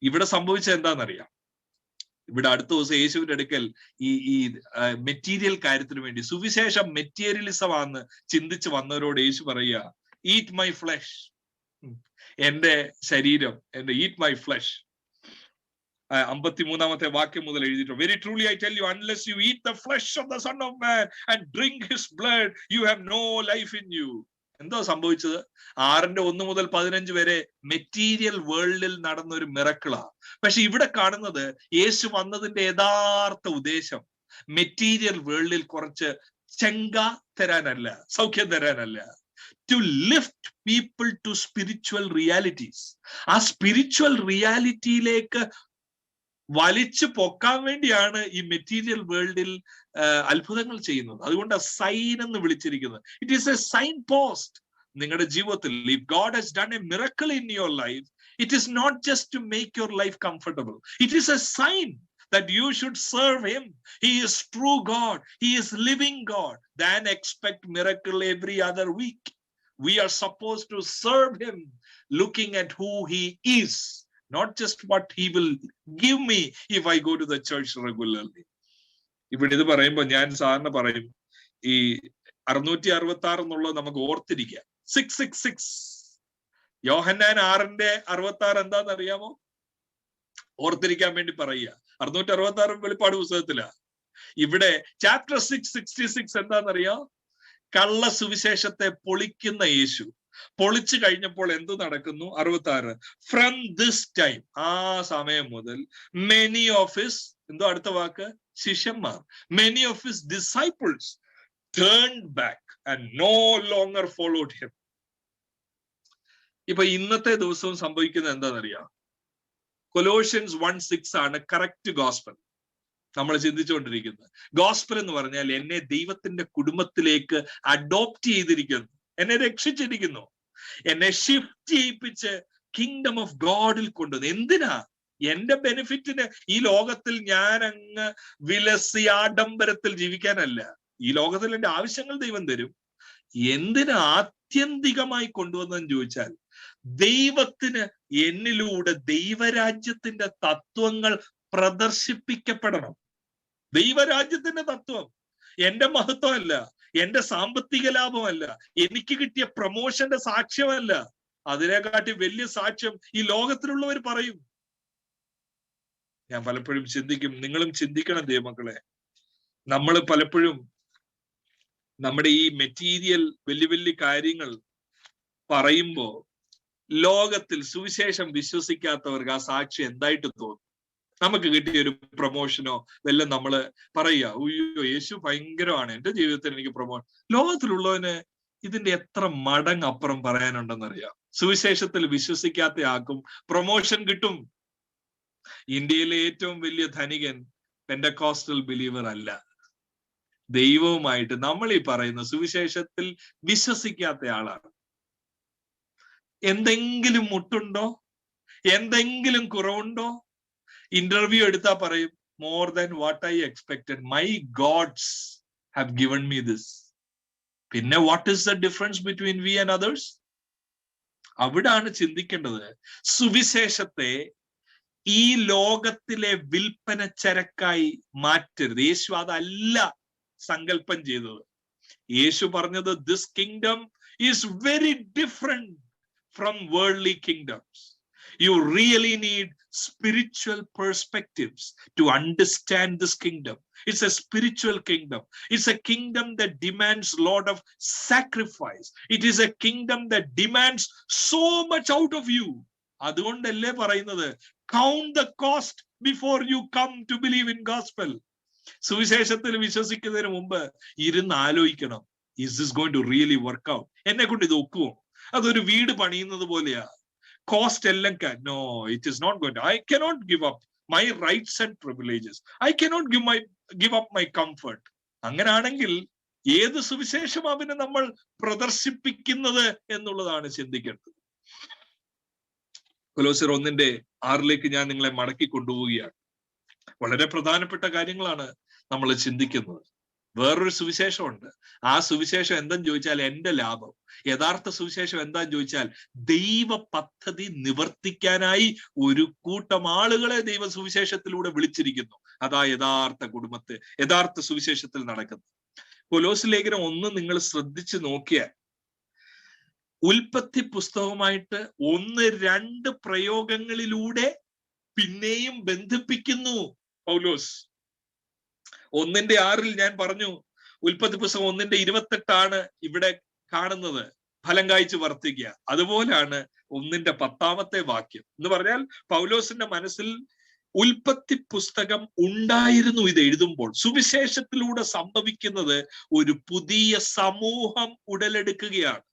ഇവിടെ സംഭവിച്ചത് എന്താണെന്നറിയാം? ഇവിടെ അടുത്ത ദിവസം യേശുവിന്റെ അടുക്കൽ ഈ മെറ്റീരിയൽ കാര്യത്തിന് വേണ്ടി, സുവിശേഷം മെറ്റീരിയലിസം ആണെന്ന് ചിന്തിച്ച് വന്നവരോട് യേശു പറയുക, ഈറ്റ് മൈ ഫ്ലഷ്, എന്റെ ശരീരം, എന്റെ ഈറ്റ് മൈ ഫ്ലഷ്. 53-ാമത്തെ വാക്യം മുതൽ എഴുതിയിട്ടുണ്ട്. Very truly I tell you, unless you eat the flesh of the son of man and drink his blood you have no life in you. എന്തോ സംഭവിച്ചത്? 6:1 മുതൽ 15 വരെ മെറ്റീരിയൽ വേൾഡിൽ നടന്ന ഒരു മിറക്കിളാ. പക്ഷെ ഇവിടെ കാണുന്നത് യേശു വന്നതിന്റെ യഥാർത്ഥ ഉദ്ദേശം മെറ്റീരിയൽ വേൾഡിൽ കുറച്ച് ചെങ്ക തരാനല്ല, സൗഖ്യം തരാനല്ല, to lift people to spiritual realities. ആ സ്പിരിച്വൽ റിയാലിറ്റിയിലേക്ക് വലിച്ചു പൊക്കാൻ വേണ്ടിയാണ് ഈ മെറ്റീരിയൽ വേൾഡിൽ അത്ഭുതങ്ങൾ ചെയ്യുന്നത്. അതുകൊണ്ട് സൈൻ എന്ന് വിളിച്ചിരിക്കുന്നത്. It is a sign post. നിങ്ങളുടെ ജീവിതത്തിൽ if God has done a miracle in your life, it is not just to make your life comfortable. It is a sign that you should serve him. He is true God. He is living God. Then expect miracle every other week. We are supposed to serve him looking at who he is, not just what he will give me if I go to the church regularly. ഇവിടെ ഇത് പറയുമ്പോൾ ഞാൻ സാറിന് പറയും, ഈ 666 എന്നുള്ളത് നമുക്ക് ഓർത്തിരിക്കുക. 666 യോഹന്നാൻ 6:66 എന്താന്ന് അറിയാമോ? ഓർത്തിരിക്കാൻ വേണ്ടി പറയുക. 666 വെളിപ്പാട് പുസ്തകത്തിലാ. ഇവിടെ ചാപ്റ്റർ 666 എന്താണെന്നറിയാം? കള്ള സുവിശേഷത്തെ പൊളിക്കുന്ന യേശു. പൊളിച്ചു കഴിഞ്ഞപ്പോൾ എന്ത് നടക്കുന്നു? 66 ഫ്രം ദിസ് ടൈം, ആ സമയം മുതൽ മെനി ഓഫ് ഹിസ്, എന്തോ അടുത്ത വാക്ക്, ശിഷ്യന്മാർ, many of his disciples turned back and no longer followed him. ഇപ്പൊ ഇന്നത്തെ ദിവസവും സംഭവിക്കുന്നത് എന്താണെന്നറിയാം? കൊലോഷ്യൻസ് 1:6 ആണ് കറക്റ്റ് ഗോസ്പൽ നമ്മൾ ചിന്തിച്ചുകൊണ്ടിരിക്കുന്നത്. ഗോസ്പൽ എന്ന് പറഞ്ഞാൽ എന്നെ ദൈവത്തിന്റെ കുടുംബത്തിലേക്ക് അഡോപ്റ്റ് ചെയ്തിരിക്കുന്നു, എന്നെ രക്ഷിച്ചിരിക്കുന്നു, എന്നെ ഷിഫ്റ്റ് ചെയ്യിപ്പിച്ച് കിങ്ഡം ഓഫ് ഗോഡിൽ കൊണ്ടുവന്നു. എന്തിനാ? എന്റെ ബെനിഫിറ്റിന്. ഈ ലോകത്തിൽ ഞാൻ അങ്ങ് വിലസി ആഡംബരത്തിൽ ജീവിക്കാനല്ല. ഈ ലോകത്തിൽ എന്റെ ആവശ്യങ്ങൾ ദൈവം തരും. എന്തിന് ആത്യന്തികമായി കൊണ്ടുവന്നെന്ന് ചോദിച്ചാൽ, ദൈവത്തിന് എന്നിലൂടെ ദൈവരാജ്യത്തിന്റെ തത്വങ്ങൾ പ്രദർശിപ്പിക്കപ്പെടണം. ദൈവരാജ്യത്തിന്റെ തത്വം എന്റെ മഹത്വമല്ല, എന്റെ സാമ്പത്തിക ലാഭമല്ല, എനിക്ക് കിട്ടിയ പ്രമോഷന്റെ സാക്ഷ്യമല്ല. അതിനെക്കാട്ടി വലിയ സാക്ഷ്യം ഈ ലോകത്തിലുള്ളവർ പറയും. ഞാൻ പലപ്പോഴും ചിന്തിക്കും, നിങ്ങളും ചിന്തിക്കണം ദൈവമക്കളെ. നമ്മൾ പലപ്പോഴും നമ്മുടെ ഈ മെറ്റീരിയൽ വലിയ വലിയ കാര്യങ്ങൾ പറയുമ്പോ ലോകത്തിൽ സുവിശേഷം വിശ്വസിക്കാത്തവർക്ക് ആ സാക്ഷി എന്തായിട്ട് തോന്നും? നമുക്ക് കിട്ടിയ ഒരു പ്രൊമോഷനോ വല്ലതും നമ്മള് പറയുക, അയ്യോ യേശു ഭയങ്കരമാണ്, എന്റെ ജീവിതത്തിൽ എനിക്ക് പ്രൊമോഷൻ. ലോകത്തിലുള്ളവന് ഇതിന്റെ എത്ര മടങ്ങ് അപ്പുറം പറയാനുണ്ടെന്നറിയാം. സുവിശേഷത്തിൽ വിശ്വസിക്കാത്ത ആൾക്കും പ്രൊമോഷൻ കിട്ടും. ഇന്ത്യയിലെ ഏറ്റവും വലിയ ധനികൻ പെന്റക്കോസ്റ്റൽ ബിലീവർ അല്ല, ദൈവവുമായിട്ട് നമ്മൾ ഈ പറയുന്ന സുവിശേഷത്തിൽ വിശ്വസിക്കാത്ത ആളാണ്. എന്തെങ്കിലും മുട്ടുണ്ടോ? എന്തെങ്കിലും കുറവുണ്ടോ? ഇന്റർവ്യൂ എടുത്താ പറയും, more than what I expected, my gods have given me this. പിന്നെ what is the difference between we and others? അവിടാണ് ചിന്തിക്കേണ്ടത്. സുവിശേഷത്തെ ഈ ലോകത്തിലെ വിൽപ്പന ചരക്കായി മാറ്റരുത്. യേശു അതല്ല സങ്കല്പം ചെയ്തത്. യേശു പറഞ്ഞത്, this kingdom is very different from worldly kingdoms. You really need spiritual perspectives to understand this kingdom. It's a spiritual kingdom. It's a kingdom that demands a lot of sacrifice. It is a kingdom that demands so much out of you. അതുകൊണ്ടല്ലേ പറയുന്നത്, count the cost before you come to believe in gospel. സുവിശേഷത്തിൽ വിശ്വസിക്കുന്നതിന് മുമ്പ് ഇരുന്ന് ആലോചിക്കണം, is this going to really work out? എന്നെ കൊണ്ട് ഇത് ഒക്കുമോ? അതൊരു വീട് പണിയുന്നത് പോലെയാ. കോസ്റ്റ് എല്ലാം, no, it is not going to, I cannot give up my rights and privileges. I cannot give up my comfort. അങ്ങനാണെങ്കിൽ ഏത് സുവിശേഷമാണ് നമ്മൾ പ്രദർശിപ്പിക്കുന്നത് എന്നുള്ളതാണ് ചിന്തിക്കേണ്ടത്. കൊലോസ്യർ 1:6 ഞാൻ നിങ്ങളെ മടക്കി കൊണ്ടുപോവുകയാണ്. വളരെ പ്രധാനപ്പെട്ട കാര്യങ്ങളാണ് നമ്മൾ ചിന്തിക്കുന്നത്. വേറൊരു സുവിശേഷമുണ്ട്. ആ സുവിശേഷം എന്താന്ന് ചോദിച്ചാൽ എന്റെ ലാഭം. യഥാർത്ഥ സുവിശേഷം എന്താന്ന് ചോദിച്ചാൽ ദൈവ പദ്ധതി നിവർത്തിക്കാനായി ഒരു കൂട്ടം ആളുകളെ ദൈവ സുവിശേഷത്തിലൂടെ വിളിച്ചിരിക്കുന്നു. അതാ യഥാർത്ഥ കുടുംബത്തെ യഥാർത്ഥ സുവിശേഷത്തിൽ നടക്കുന്നത്. കൊലോസ് ലേഖനം 1 നിങ്ങൾ ശ്രദ്ധിച്ചു നോക്കിയാൽ ഉൽപ്പത്തി പുസ്തകവുമായിട്ട് 1-2 പ്രയോഗങ്ങളിലൂടെ പിന്നെയും ബന്ധിപ്പിക്കുന്നു പൗലോസ്. 1:6 ഞാൻ പറഞ്ഞു, ഉൽപ്പത്തി പുസ്തകം 1:28 ഇവിടെ കാണുന്നത്, ഫലം കായ്ച്ചു വർദ്ധിക്കുക. അതുപോലാണ് 1:10 വാക്യം എന്ന് പറഞ്ഞാൽ പൗലോസിന്റെ മനസ്സിൽ ഉൽപ്പത്തി പുസ്തകം ഉണ്ടായിരുന്നു. ഇത് എഴുതുമ്പോൾ സുവിശേഷത്തിലൂടെ സംഭവിക്കുന്നത് ഒരു പുതിയ സമൂഹം ഉടലെടുക്കുകയാണ്.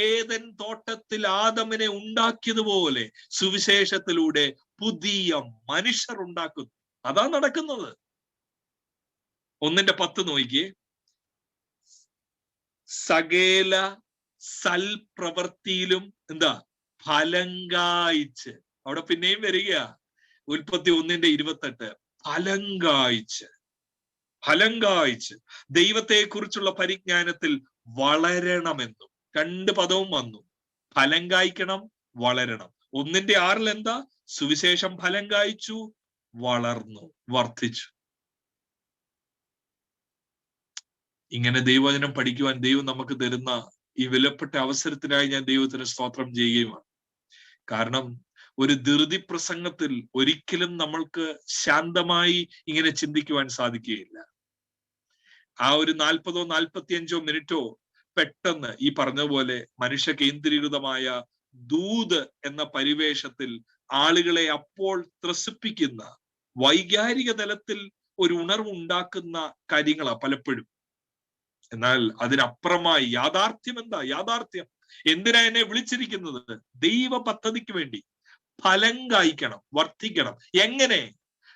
ഏദൻ തോട്ടത്തിൽ ആദമിനെ ഉണ്ടാക്കിയതുപോലെ സുവിശേഷത്തിലൂടെ പുതിയ മനുഷ്യർ ഉണ്ടാക്കുന്നു. അതാ നടക്കുന്നത്. 1:10 നോക്കിയേ. സകല സൽപ്രവൃത്തിയിലും എന്താ ഫലം കായ്ച്ച്. അവിടെ പിന്നെയും വരിക ഉൽപ്പത്തി 1:28 ഫലം കായ്ച്ച് ദൈവത്തെ കുറിച്ചുള്ള പരിജ്ഞാനത്തിൽ വളരണമെന്നും 2 പദവും വന്നു. ഫലം കായ്ക്കണം, വളരണം. 1:6 എന്താ? സുവിശേഷം ഫലം കായ്ച്ചു, വളർന്നു, വർദ്ധിച്ചു. ഇങ്ങനെ ദൈവവചനം പഠിക്കുവാൻ ദൈവം നമുക്ക് തരുന്ന ഈ വിലപ്പെട്ട അവസരത്തിനായി ഞാൻ ദൈവത്തിന് സ്തോത്രം ചെയ്യുകയുമാണ്. കാരണം ഒരു ധൃതി പ്രസംഗത്തിൽ ഒരിക്കലും നമ്മൾക്ക് ശാന്തമായി ഇങ്ങനെ ചിന്തിക്കുവാൻ സാധിക്കുകയില്ല. ആ ഒരു 40-45 മിനിറ്റോ പെട്ടെന്ന് ഈ പറഞ്ഞ പോലെ മനുഷ്യ കേന്ദ്രീകൃതമായ ദൂത് എന്ന പരിവേഷത്തിൽ ആളുകളെ അപ്പോൾ ത്രസിപ്പിക്കുന്ന വൈകാരിക തലത്തിൽ ഒരു ഉണർവുണ്ടാക്കുന്ന കാര്യങ്ങളാ പലപ്പോഴും. എന്നാൽ അതിനപ്പുറമായി യാഥാർത്ഥ്യം എന്താ? യാഥാർത്ഥ്യം എന്തിനാ എന്നെ വിളിച്ചിരിക്കുന്നത്? ദൈവ പദ്ധതിക്ക് വേണ്ടി ഫലം കായ്ക്കണം, വർദ്ധിക്കണം. എങ്ങനെ?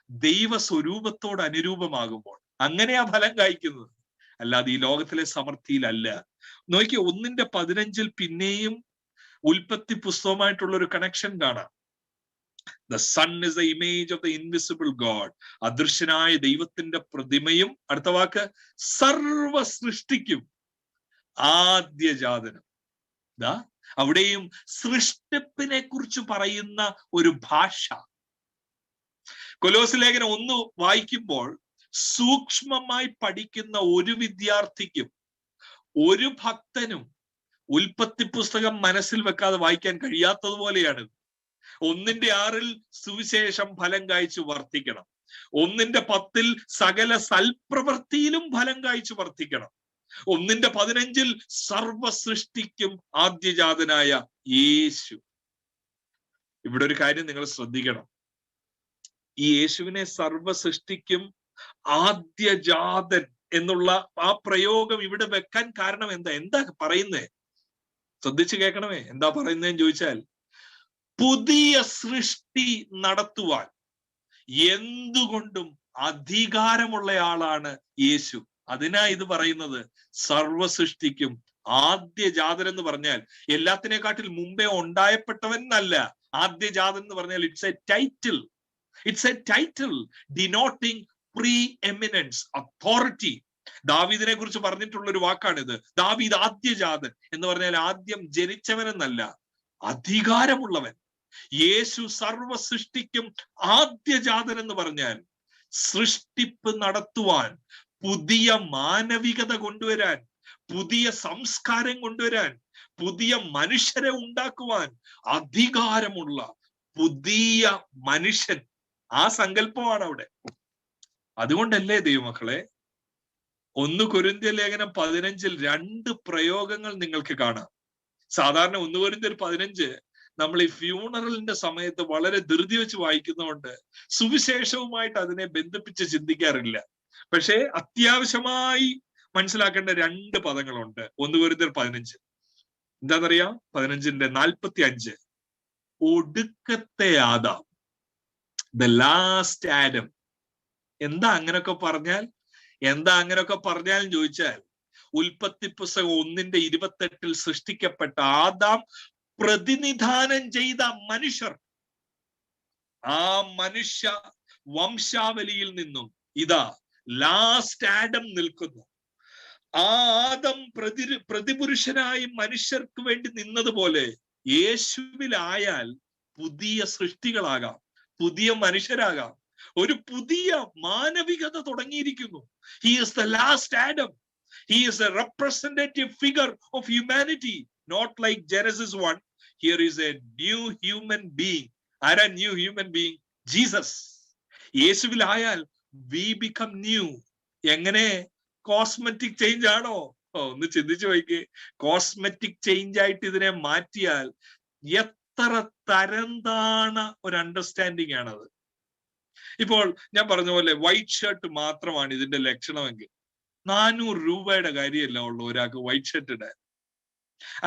ദൈവ സ്വരൂപത്തോട് അനുരൂപമാകുമ്പോൾ അങ്ങനെയാ ഫലം കായ്ക്കുന്നത്, അല്ലാതെ ഈ ലോകത്തിലെ സമൃദ്ധിയിലല്ല. നോക്കി 1:15 പിന്നെയും ഉൽപ്പത്തി പുസ്തകമായിട്ടുള്ള ഒരു കണക്ഷൻ കാണാം. The son is the image of the invisible God. അദൃശ്യനായ ദൈവത്തിന്റെ പ്രതിമയും, അടുത്ത വാക്ക് സർവ സൃഷ്ടിക്കും ആദ്യജാതനം. അവിടെയും സൃഷ്ടിപ്പിനെ കുറിച്ച് പറയുന്ന ഒരു ഭാഷ. കൊലോസ് ലേഖനം 1 വായിക്കുമ്പോൾ സൂക്ഷ്മമായി പഠിക്കുന്ന ഒരു വിദ്യാർത്ഥിക്കും ഒരു ഭക്തനും ഉൽപ്പത്തി പുസ്തകം മനസ്സിൽ വെക്കാതെ വായിക്കാൻ കഴിയാത്തതുപോലെയാണ്. 1:6 സുവിശേഷം ഫലം കായ്ച്ചു വർദ്ധിക്കണം. 1:10 സകല സൽപ്രവൃത്തിയിലും ഫലം കായ്ച്ചു വർദ്ധിക്കണം. 1:15 സർവ സൃഷ്ടിക്കും ആദ്യജാതനായ യേശു. ഇവിടെ ഒരു കാര്യം നിങ്ങൾ ശ്രദ്ധിക്കണം. ഈ യേശുവിനെ സർവ സൃഷ്ടിക്കും ആദ്യജാതൻ എന്നുള്ള ആ പ്രയോഗം ഇവിടെ വെക്കാൻ കാരണം എന്താ പറയുന്നേ? ശ്രദ്ധിച്ചു കേൾക്കണമേ. എന്താ പറയുന്നതെന്ന് ചോദിച്ചാൽ, പുതിയ സൃഷ്ടി നടത്തുവാൻ എന്തുകൊണ്ടും അധികാരമുള്ളയാളാണ് യേശു. അതിനാ ഇത് പറയുന്നത്. സർവ സൃഷ്ടിക്കും ആദ്യജാതൻ എന്ന് പറഞ്ഞാൽ എല്ലാത്തിനെക്കാട്ടിൽ മുമ്പേ ഉണ്ടായപ്പെട്ടവൻ എന്നല്ല. ആദ്യജാതൻ എന്ന് പറഞ്ഞാൽ it's A title denoting pre eminence, authority. ദാവീദിനെ കുറിച്ച് പറഞ്ഞിട്ടുള്ള ഒരു വാക്കാണിത്. ദാവീദ് ആദ്യജാതൻ എന്ന് പറഞ്ഞാൽ ആദ്യം ജനിച്ചവനെന്നല്ല, അധികാരമുള്ളവൻ. യേശു സർവ സൃഷ്ടിക്കും ആദ്യജാതൻ എന്ന് പറഞ്ഞാൽ സൃഷ്ടിപ്പ് നടത്തുവാൻ, പുതിയ മാനവികത കൊണ്ടുവരാൻ, പുതിയ സംസ്കാരം കൊണ്ടുവരാൻ, പുതിയ മനുഷ്യരെ ഉണ്ടാക്കുവാൻ അധികാരമുള്ള പുതിയ മനുഷ്യൻ. ആ സങ്കല്പമാണ് അവിടെ. അതുകൊണ്ടല്ലേ ദൈവമക്കളെ 1 കൊരിന്ത്യർ ലേഖനം 15 2 പ്രയോഗങ്ങൾ നിങ്ങൾക്ക് കാണാം. സാധാരണ 1 കൊരിന്ത്യർ 15 നമ്മൾ ഈ ഫ്യൂണറലിന്റെ സമയത്ത് വളരെ ധൃതി വെച്ച് വായിക്കുന്നതുകൊണ്ട് സുവിശേഷവുമായിട്ട് അതിനെ ബന്ധിപ്പിച്ച് ചിന്തിക്കാറില്ല. പക്ഷേ അത്യാവശ്യമായി മനസ്സിലാക്കേണ്ട 2 പദങ്ങളുണ്ട് 1 കൊരിന്ത്യർ 15. എന്താണെന്നറിയാം? 15:45 ഒടുക്കത്തെ ആദാം. The last Adam. എന്താ അങ്ങനൊക്കെ പറഞ്ഞാൽ ചോദിച്ചാൽ, ഉൽപ്പത്തി പുസ്തകം 1:28 സൃഷ്ടിക്കപ്പെട്ട ആദാം പ്രതിനിധാനം ചെയ്ത മനുഷ്യർ, ആ മനുഷ്യ വംശാവലിയിൽ നിന്നും ഇതാ ലാസ്റ്റ് ആഡം നിൽക്കുന്നു. ആ ആദം പ്രതിപുരുഷനായി മനുഷ്യർക്ക് വേണ്ടി നിന്നതുപോലെ യേശുവിലായാൽ പുതിയ സൃഷ്ടികളാകാം, പുതിയ മനുഷ്യരാകാം, ഒരു പുതിയ മാനവികത തുടങ്ങിയിരിക്കുന്നു. He is the last Adam. He is a representative figure of humanity, not like Genesis 1. Here is a new human being. ആരാ ന്യൂ ഹ്യൂമൻ ബീയിങ്? ജീസസ്. യേശുവിലായാൽ we become new. എങ്ങനെ? കോസ്മെറ്റിക് ചേഞ്ച് ആണോ? ഒന്ന് ചിന്തിച്ചു നോക്കിയേ. കോസ്മെറ്റിക് ചേഞ്ച് ആയിട്ട് ഇതിനെ മാറ്റിയാൽ എത്ര തരംതാണ ഒരു അണ്ടർസ്റ്റാൻഡിങ് ആണത്. ഇപ്പോൾ ഞാൻ പറഞ്ഞ പോലെ വൈറ്റ് ഷർട്ട് മാത്രമാണ് ഇതിന്റെ ലക്ഷണമെങ്കിൽ 400 രൂപയുടെ കാര്യമല്ല ഉള്ളൂ ഒരാൾക്ക് വൈറ്റ് ഷർട്ട് ഇടാൻ.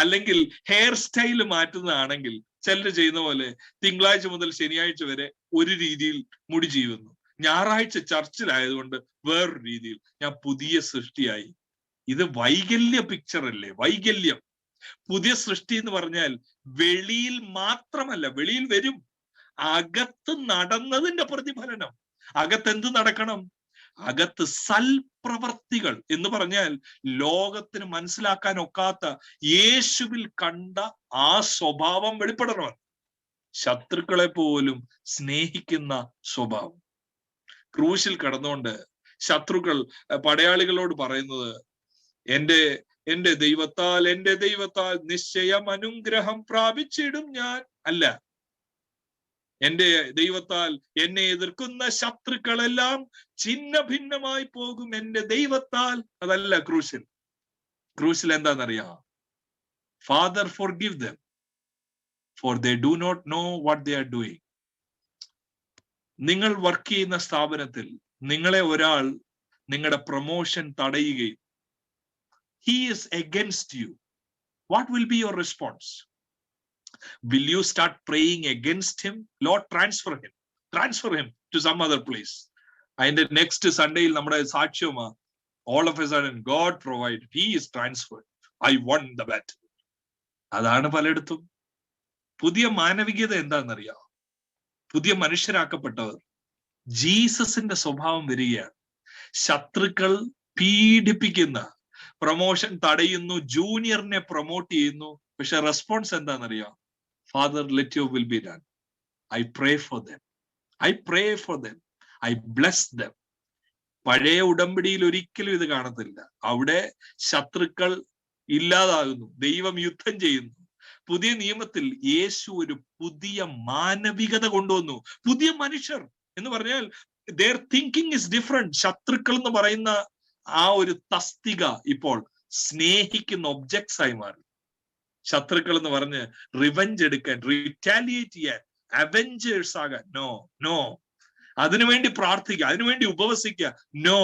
അല്ലെങ്കിൽ ഹെയർ സ്റ്റൈൽ മാറ്റുന്നതാണെങ്കിൽ ചിലർ ചെയ്യുന്ന പോലെ തിങ്കളാഴ്ച മുതൽ ശനിയാഴ്ച വരെ ഒരു രീതിയിൽ മുടി ചെയ്യുന്നു, ഞായറാഴ്ച ചർച്ചിലായതുകൊണ്ട് വേറൊരു രീതിയിൽ ഞാൻ പുതിയ സൃഷ്ടിയായി. ഇത് വൈകല്യ പിക്ചർ അല്ലേ? വൈകല്യം. പുതിയ സൃഷ്ടി എന്ന് പറഞ്ഞാൽ വെളിയിൽ മാത്രമല്ല, വെളിയിൽ വരും, അകത്ത് നടന്നതിന്റെ പ്രതിഫലനം. അകത്ത് എന്ത് നടക്കണം? അകത്ത് സൽപ്രവർത്തികൾ എന്ന് പറഞ്ഞാൽ ലോകത്തിന് മനസ്സിലാക്കാൻ ഒക്കാത്ത യേശുവിൽ കണ്ട ആ സ്വഭാവം വെളിപ്പെടണം. ശത്രുക്കളെ പോലും സ്നേഹിക്കുന്ന സ്വഭാവം. ക്രൂശിൽ കടന്നുകൊണ്ട് ശത്രുക്കൾ പടയാളികളോട് പറയുന്നത്, എന്റെ ദൈവത്താൽ നിശ്ചയം അനുഗ്രഹം പ്രാപിച്ചിടും ഞാൻ. അല്ല, എന്റെ ദൈവത്താൽ എന്നെ എതിർക്കുന്ന ശത്രുക്കളെല്ലാം ഛിന്ന ഭിന്നമായി പോകും എന്റെ ദൈവത്താൽ. അതല്ല ക്രൂശിൽ. ക്രൂശിൽ എന്താണെന്നറിയാം? Father forgive them, for they do not know what they are doing. നിങ്ങൾ വർക്ക് ചെയ്യുന്ന സ്ഥാപനത്തിൽ നിങ്ങളെ ഒരാൾ നിങ്ങളുടെ പ്രൊമോഷൻ തടയുകയും he is against you, what will be your response? Will you start praying against him? Lord, transfer him to some other place. അതിന്റെ next സൺഡേയിൽ നമ്മുടെ സാക്ഷ്യമാ, all of a sudden God provided, he is transferred, I won the battle. അതാണ് പലയിടത്തും. പുതിയ മാനവികത എന്താണെന്നറിയാം? പുതിയ മനുഷ്യരാക്കപ്പെട്ടവർ ജീസസിന്റെ സ്വഭാവം വരികയാണ്. ശത്രുക്കൾ പീഡിപ്പിക്കുന്ന, പ്രൊമോഷൻ തടയുന്നു, ജൂനിയറിനെ പ്രൊമോട്ട് ചെയ്യുന്നു. പക്ഷെ റെസ്പോൺസ് എന്താണെന്നറിയാം? Father, let your will be done. I pray for them. I bless them. പഴയ ഉടമ്പടിയിൽ ഒരിക്കലും ഇത് കാണത്തില്ല. അവിടെ ശത്രുക്കൾ ഇല്ലാതാകുന്നു, ദൈവം യുദ്ധം ചെയ്യുന്നു. പുതിയ നിയമത്തിൽ യേശു ഒരു പുതിയ മാനവികത കൊണ്ടുവന്നു. പുതിയ മനുഷ്യർ എന്ന് പറഞ്ഞാൽ their thinking is different. ശത്രുക്കൾ എന്ന് പറയുന്ന ആ ഒരു തസ്തിക ഇപ്പോൾ സ്നേഹിക്കുന്ന ഒബ്ജക്ട്സ് ആയി മാറി. ശത്രുക്കൾ എന്ന് പറഞ്ഞ് റിവെഞ്ച് എടുക്കാൻ, റിറ്റാലിയേറ്റ് ചെയ്യാൻ, അവെഞ്ചേഴ്സ് ആകാൻ, നോ. അതിനുവേണ്ടി പ്രാർത്ഥിക്കുക, അതിനുവേണ്ടി ഉപവസിക്കുക, നോ.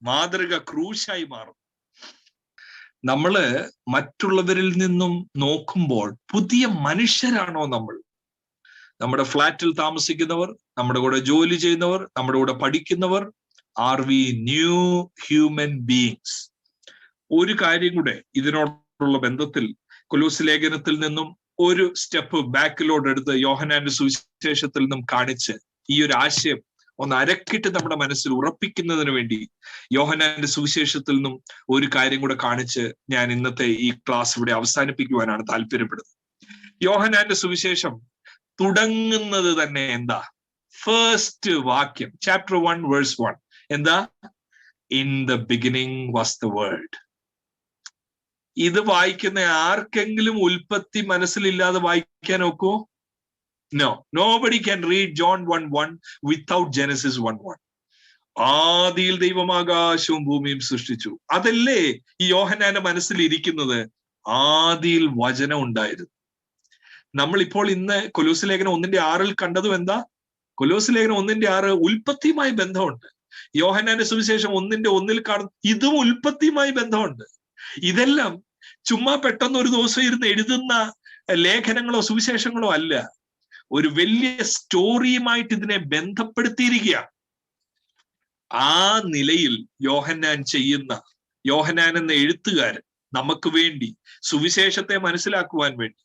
മാതൃക ക്രൂശായി മാറും. നമ്മള് മറ്റുള്ളവരിൽ നിന്നും നോക്കുമ്പോൾ പുതിയ മനുഷ്യരാണോ നമ്മൾ? നമ്മുടെ ഫ്ലാറ്റിൽ താമസിക്കുന്നവർ, നമ്മുടെ കൂടെ ജോലി ചെയ്യുന്നവർ, നമ്മുടെ കൂടെ പഠിക്കുന്നവർ, are we new human beings? ഒരു കാര്യം കൂടെ ഇതിനോടുള്ള ബന്ധത്തിൽ കൊലോസ്യ ലേഖനത്തിൽ നിന്നും ഒരു സ്റ്റെപ്പ് ബാക്കിലോട്ട് എടുത്ത് യോഹന്നാന്റെ സുവിശേഷത്തിൽ നിന്നും കാണിച്ച് ഈ ഒരു ആശയം ഒന്ന് അരക്കിട്ട് നമ്മുടെ മനസ്സിൽ ഉറപ്പിക്കുന്നതിന് വേണ്ടി യോഹന്നാന്റെ സുവിശേഷത്തിൽ നിന്നും ഒരു കാര്യം കൂടെ കാണിച്ച് ഞാൻ ഇന്നത്തെ ഈ ക്ലാസ് ഇവിടെ അവസാനിപ്പിക്കുവാനാണ് താല്പര്യപ്പെടുന്നത്. യോഹന്നാന്റെ സുവിശേഷം തുടങ്ങുന്നത് തന്നെ എന്താ? ഫസ്റ്റ് വാക്യം, ചാപ്റ്റർ 1 വേഴ്സ് 1 എന്താ? In the beginning was the word. ഇത് വായിക്കുന്ന ആർക്കെങ്കിലും ഉൽപ്പത്തി മനസ്സിലില്ലാതെ വായിക്കാൻ ഒക്കോ? No, nobody can read John 1:1 without Genesis 1:1. ആദിയിൽ ദൈവം ആകാശവും ഭൂമിയും സൃഷ്ടിച്ചു. അതല്ലേ ഈ യോഹന്നാന്റെ മനസ്സിൽ ഇരിക്കുന്നത്? ആദിയിൽ വചനം ഉണ്ടായിരുന്നു. നമ്മളിപ്പോൾ ഇന്ന് കൊലോസ്യ ലേഖനം 1:6 കണ്ടതും എന്താ? കൊലോസ്യ ലേഖനം 1:6 ഉൽപ്പത്തിയുമായി ബന്ധമുണ്ട്. യോഹന്നാന്റെ സുവിശേഷം 1:1 കാണും, ഇതും ഉൽപ്പത്തിയുമായി ബന്ധമുണ്ട്. ഇതെല്ലാം ചുമ്മാ പെട്ടെന്ന് ഒരു ദിവസം ഇരുന്ന് എഴുതുന്ന ലേഖനങ്ങളോ സുവിശേഷങ്ങളോ അല്ല. ഒരു വലിയ സ്റ്റോറിയുമായിട്ട് ഇതിനെ ബന്ധപ്പെടുത്തിയിരിക്കുക. ആ നിലയിൽ യോഹന്നാൻ എന്ന എഴുത്തുകാരൻ നമുക്ക് വേണ്ടി സുവിശേഷത്തെ മനസ്സിലാക്കുവാൻ വേണ്ടി,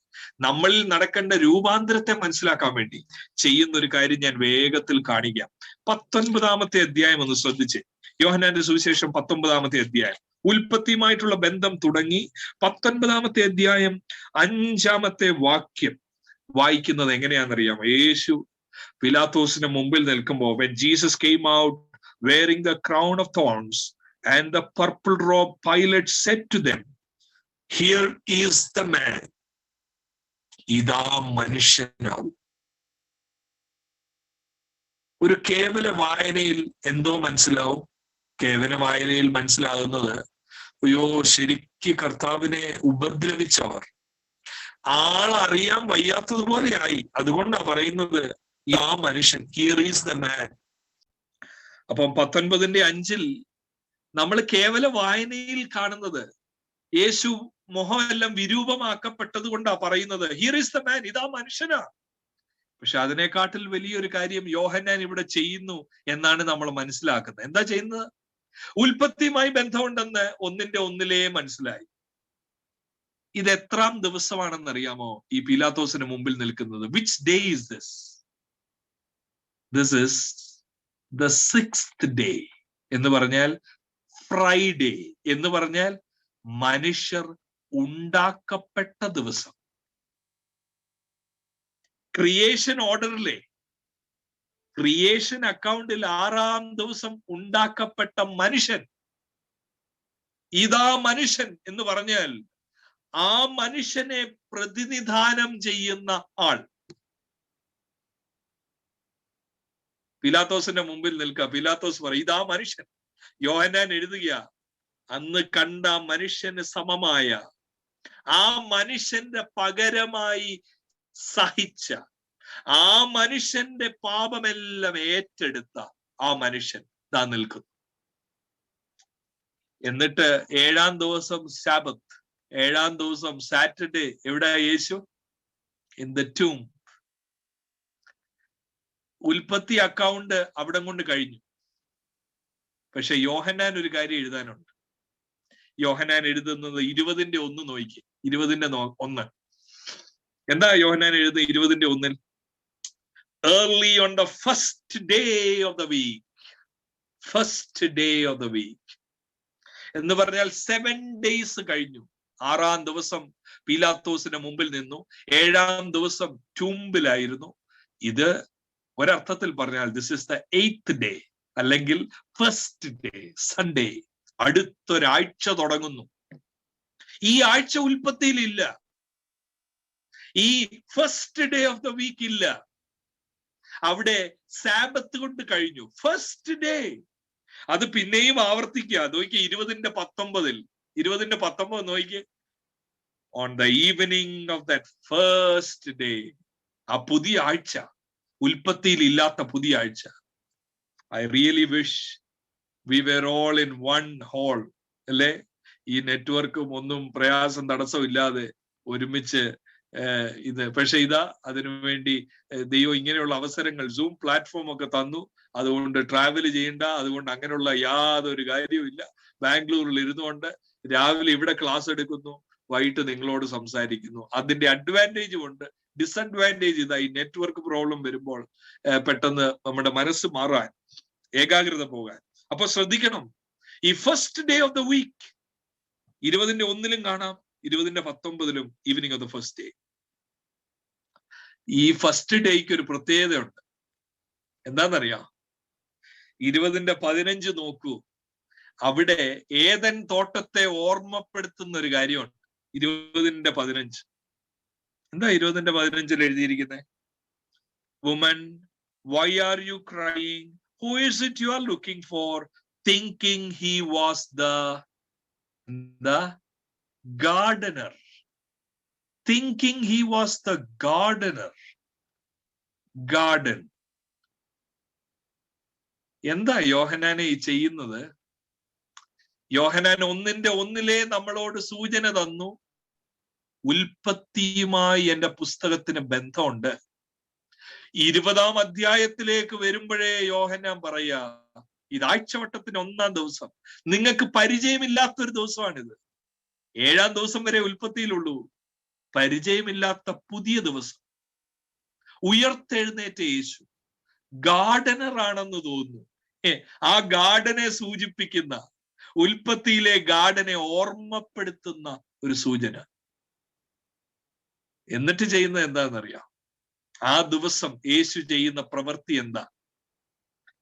നമ്മളിൽ നടക്കേണ്ട രൂപാന്തരത്തെ മനസ്സിലാക്കാൻ വേണ്ടി ചെയ്യുന്ന ഒരു കാര്യം ഞാൻ വേഗത്തിൽ കാണിക്കാം. 19-ാമത്തെ അധ്യായം ഒന്ന് ശ്രദ്ധിച്ച്. യോഹന്നാന്റെ സുവിശേഷം 19-ാമത്തെ അധ്യായം, ഉൽപ്പത്തിയുമായിട്ടുള്ള ബന്ധം തുടങ്ങി 19-ാമത്തെ അധ്യായം 5-ാമത്തെ വാക്യം വായിക്കുന്നത് എങ്ങനെയാണെന്നറിയാമോ? യേശു പിലാത്തോസിന് മുമ്പിൽ നിൽക്കുമ്പോൾ, when Jesus came out wearing the crown of thorns and the purple robe, Pilate said to them, "Here is the man." ഇതാ മനുഷ്യനാവും. ഒരു കേവല വായനയിൽ എന്തോ മനസ്സിലാവും. കേവല വായനയിൽ മനസ്സിലാകുന്നത്, അയ്യോ ശരിക്ക് കർത്താവിനെ ഉപദ്രവിച്ചവർ, ആളറിയാൻ വയ്യാത്തതുപോലെയായി. അതുകൊണ്ടാ പറയുന്നത് ആ മനുഷ്യൻ, ഹിയർ ഈസ് ദ മാൻ. അപ്പം 19:5 നമ്മൾ കേവല വായനയിൽ കാണുന്നത് യേശു മുഖമെല്ലാം വിരൂപമാക്കപ്പെട്ടത് കൊണ്ടാ പറയുന്നത് ഹിയർ ഈസ് ദ മാൻ, ഇതാ മനുഷ്യനാ. പക്ഷെ അതിനെക്കാട്ടിൽ വലിയൊരു കാര്യം യോഹന്നാൻ ഇവിടെ ചെയ്യുന്നു എന്നാണ് നമ്മൾ മനസ്സിലാക്കുന്നത്. എന്താ ചെയ്യുന്നത്? ഉൽപ്പത്തിയുമായി ബന്ധമുണ്ടെന്ന് 1:1 മനസ്സിലായി. ഇത് എത്രാം ദിവസമാണെന്നറിയാമോ ഈ പീലാത്തോസിന് മുമ്പിൽ നിൽക്കുന്നത്? Which day is this? This is the 6th day എന്ന് പറഞ്ഞാൽ ഫ്രൈഡേ എന്ന് പറഞ്ഞാൽ മനുഷ്യർ ഉണ്ടാക്കപ്പെട്ട ദിവസം. ക്രിയേഷൻ ഓർഡറിലെ ക്രിയേഷൻ അക്കൗണ്ടിൽ 6-ാം ദിവസം ഉണ്ടാക്കപ്പെട്ട മനുഷ്യൻ, ഇതാ മനുഷ്യൻ എന്ന് പറഞ്ഞാൽ ആ മനുഷ്യനെ പ്രതിനിധാനം ചെയ്യുന്ന ആൾ. പിലാത്തോസിന്റെ മുമ്പിൽ നിൽക്കുക. പിലാത്തോസ് പറയും ഇതാ മനുഷ്യൻ. യോഹന്നാൻ എഴുതുക, അന്ന് കണ്ട മനുഷ്യന് സമമായ, ആ മനുഷ്യന്റെ പകരമായി സഹിച്ച, ആ മനുഷ്യന്റെ പാപമെല്ലാം ഏറ്റെടുത്ത ആ മനുഷ്യൻ ദാ നിൽക്കുന്നു. എന്നിട്ട് 7-ാം ദിവസം സാബത്ത്, 7-ാം ദിവസം സാറ്റർഡേ, എവിടെ യേശു? In the ടൂം. ഉൽപ്പത്തി അക്കൗണ്ട് അവിടെ കൊണ്ട് കഴിഞ്ഞു. പക്ഷെ യോഹന്നാൻ ഒരു കാര്യം എഴുതാനുണ്ട്. യോഹന്നാൻ എഴുതുന്നത് 20:1 നോക്കി. 20:1 എന്താ യോഹന്നാൻ എഴുതുന്നത്? 20:1 early on the first day of the week. First day of the week എന്ന് പറഞ്ഞാൽ 7 days കഴിഞ്ഞു. 6-ാം ദിവസം പീലാത്തോസിന്റെ മുമ്പിൽ നിന്നു. 7-ാം ദിവസം ടൂംബിലായിരുന്നു. ഇത് ഒരർത്ഥത്തിൽ പറഞ്ഞാൽ this is the 8th day, അല്ലെങ്കിൽ ഫസ്റ്റ് ഡേ, സൺഡേ. അടുത്തൊരാഴ്ച തുടങ്ങുന്നു. ഈ ആഴ്ച ഉൽപ്പത്തിയിൽ ഇല്ല. ഈ first day of the week ഇല്ല. അവിടെ സാബത്ത് കൊണ്ട് കഴിഞ്ഞു. ഫസ്റ്റ് ഡേ അത് പിന്നെയും ആവർത്തിക്കുക. നോക്കി 20:19 20:19 നോക്കി. On the evening of that first day, ആ പുതിയ ആഴ്ച, ഉൽപ്പത്തിയിൽ ഇല്ലാത്ത പുതിയ ആഴ്ച. I really wish we were all in one whole, അല്ലേ? ഈ നെറ്റ്വർക്കും ഒന്നും പ്രയാസം തടസ്സമില്ലാതെ ഒരുമിച്ച് ഇത്. പക്ഷെ ഇതാ അതിനുവേണ്ടി ദൈവം ഇങ്ങനെയുള്ള അവസരങ്ങൾ, സൂം പ്ലാറ്റ്ഫോം ഒക്കെ തന്നു. അതുകൊണ്ട് ട്രാവൽ ചെയ്യണ്ട, അതുകൊണ്ട് അങ്ങനെയുള്ള യാതൊരു കാര്യവും ഇല്ല. ബാംഗ്ലൂരിൽ ഇരുന്നുകൊണ്ട് രാവിലെ ഇവിടെ ക്ലാസ് എടുക്കുന്നു, വൈകിട്ട് നിങ്ങളോട് സംസാരിക്കുന്നു. അതിന്റെ അഡ്വാൻറ്റേജും ഉണ്ട്, ഡിസഡ്വാൻറ്റേജ് ഇതാ. ഈ നെറ്റ്വർക്ക് പ്രോബ്ലം വരുമ്പോൾ പെട്ടെന്ന് നമ്മുടെ മനസ്സ് മാറാൻ, ഏകാഗ്രത പോകാൻ. അപ്പൊ ശ്രദ്ധിക്കണം, ഈ first day of the week 20:1 കാണാം, 20:19 evening of the first day. ഈ ഫസ്റ്റ് ഡേക്ക് ഒരു പ്രത്യേകതയുണ്ട്. എന്താണെന്നറിയാം? 20:15 നോക്കൂ. അവിടെ ഏദൻ തോട്ടത്തെ ഓർമ്മപ്പെടുത്തുന്ന ഒരു കാര്യമുണ്ട്. 20:15 എന്താ 20:15 എഴുതിയിരിക്കുന്നത്? Woman, why are you crying? Who is it you are looking for? Thinking he was the gardener. Thinking he was the gardener. Garden. എന്താ യോഹന്നാനെ ഈ ചെയ്യുന്നത്? യോഹന്നാൻ 1:1 നമ്മളോട് സൂചന തന്നു. ഉൽപ്പത്തിയുമായി എന്റെ പുസ്തകത്തിന് ബന്ധമുണ്ട്. 20-ാം അധ്യായത്തിലേക്ക് വരുമ്പോഴേ യോഹന്നാൻ പറയാ, ഇത് ആഴ്ചവട്ടത്തിന് 1-ാം ദിവസം. നിങ്ങൾക്ക് പരിചയമില്ലാത്തൊരു ദിവസമാണിത്. 7-ാം ദിവസം വരെ ഉൽപ്പത്തിയിലുള്ളൂ. പരിചയമില്ലാത്ത പുതിയ ദിവസം. ഉയർത്തെഴുന്നേറ്റ യേശു ഗാർഡനർ ആണെന്ന് തോന്നുന്നു. ആ ഗാർഡനെ സൂചിപ്പിക്കുന്ന, ഉൽപ്പത്തിയിലെ ഗാർഡനെ ഓർമ്മപ്പെടുത്തുന്ന ഒരു സൂചന. എന്നിട്ട് ചെയ്യുന്നത് എന്താണെന്നറിയാം? ആ ദിവസം യേശു ചെയ്യുന്ന പ്രവൃത്തി എന്താ?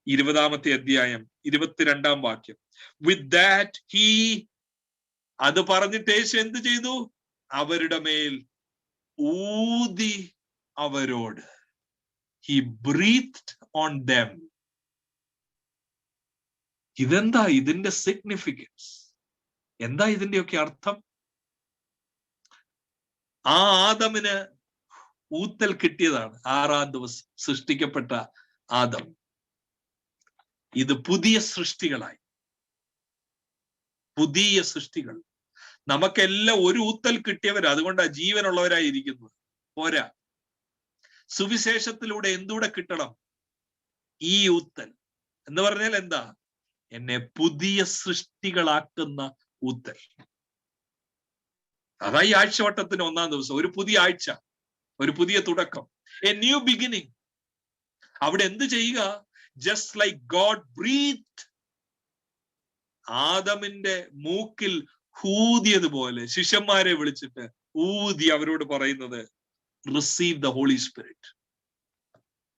20-ാമത്തെ അധ്യായം 22-ാം വാക്യം. വിത്ത് ദാറ്റ് ഹീ, അത് പറഞ്ഞിട്ട് യേശു എന്ത് ചെയ്തു? അവരുടെ മേൽ ഊതി അവരോട്. He breathed on them. ഇതെന്താ ഇതിന്റെ സിഗ്നിഫിക്കൻസ്? എന്താ ഇതിന്റെയൊക്കെ അർത്ഥം? ആ ആദമിന് ഊത്തൽ കിട്ടിയതാണ് 6-ാം ദിവസം സൃഷ്ടിക്കപ്പെട്ട ആദം. ഇത് പുതിയ സൃഷ്ടികളായി, പുതിയ സൃഷ്ടികൾ. നമുക്കെല്ലാം ഒരു ഊത്തൽ കിട്ടിയവരാ, അതുകൊണ്ടാണ് ജീവനുള്ളവരായിരിക്കുന്നത്. പോരാ, സുവിശേഷത്തിലൂടെ എന്തുകൂടെ കിട്ടണം? ഈ ഊത്തൽ എന്ന് പറഞ്ഞാൽ എന്താ? എന്നെ പുതിയ സൃഷ്ടികളാക്കുന്ന ഊത്തൽ. അതാ ഈ ആഴ്ചവട്ടത്തിന് 1-ാം ദിവസം. ഒരു പുതിയ ആഴ്ച, ഒരു പുതിയ തുടക്കം, എ ന്യൂ ബിഗിനിങ്. അവിടെ എന്ത് ചെയ്യുക? ജസ്റ്റ് ലൈക്ക് ഗോഡ് ബ്രീത്ത്, ആദമിന്റെ മൂക്കിൽ ഊതിയതുപോലെ ശിഷ്യന്മാരെ വിളിച്ചിട്ട് ഊതി അവരോട് പറയുന്നത്, റിസീവ് ദ ഹോളി സ്പിരിറ്റ്.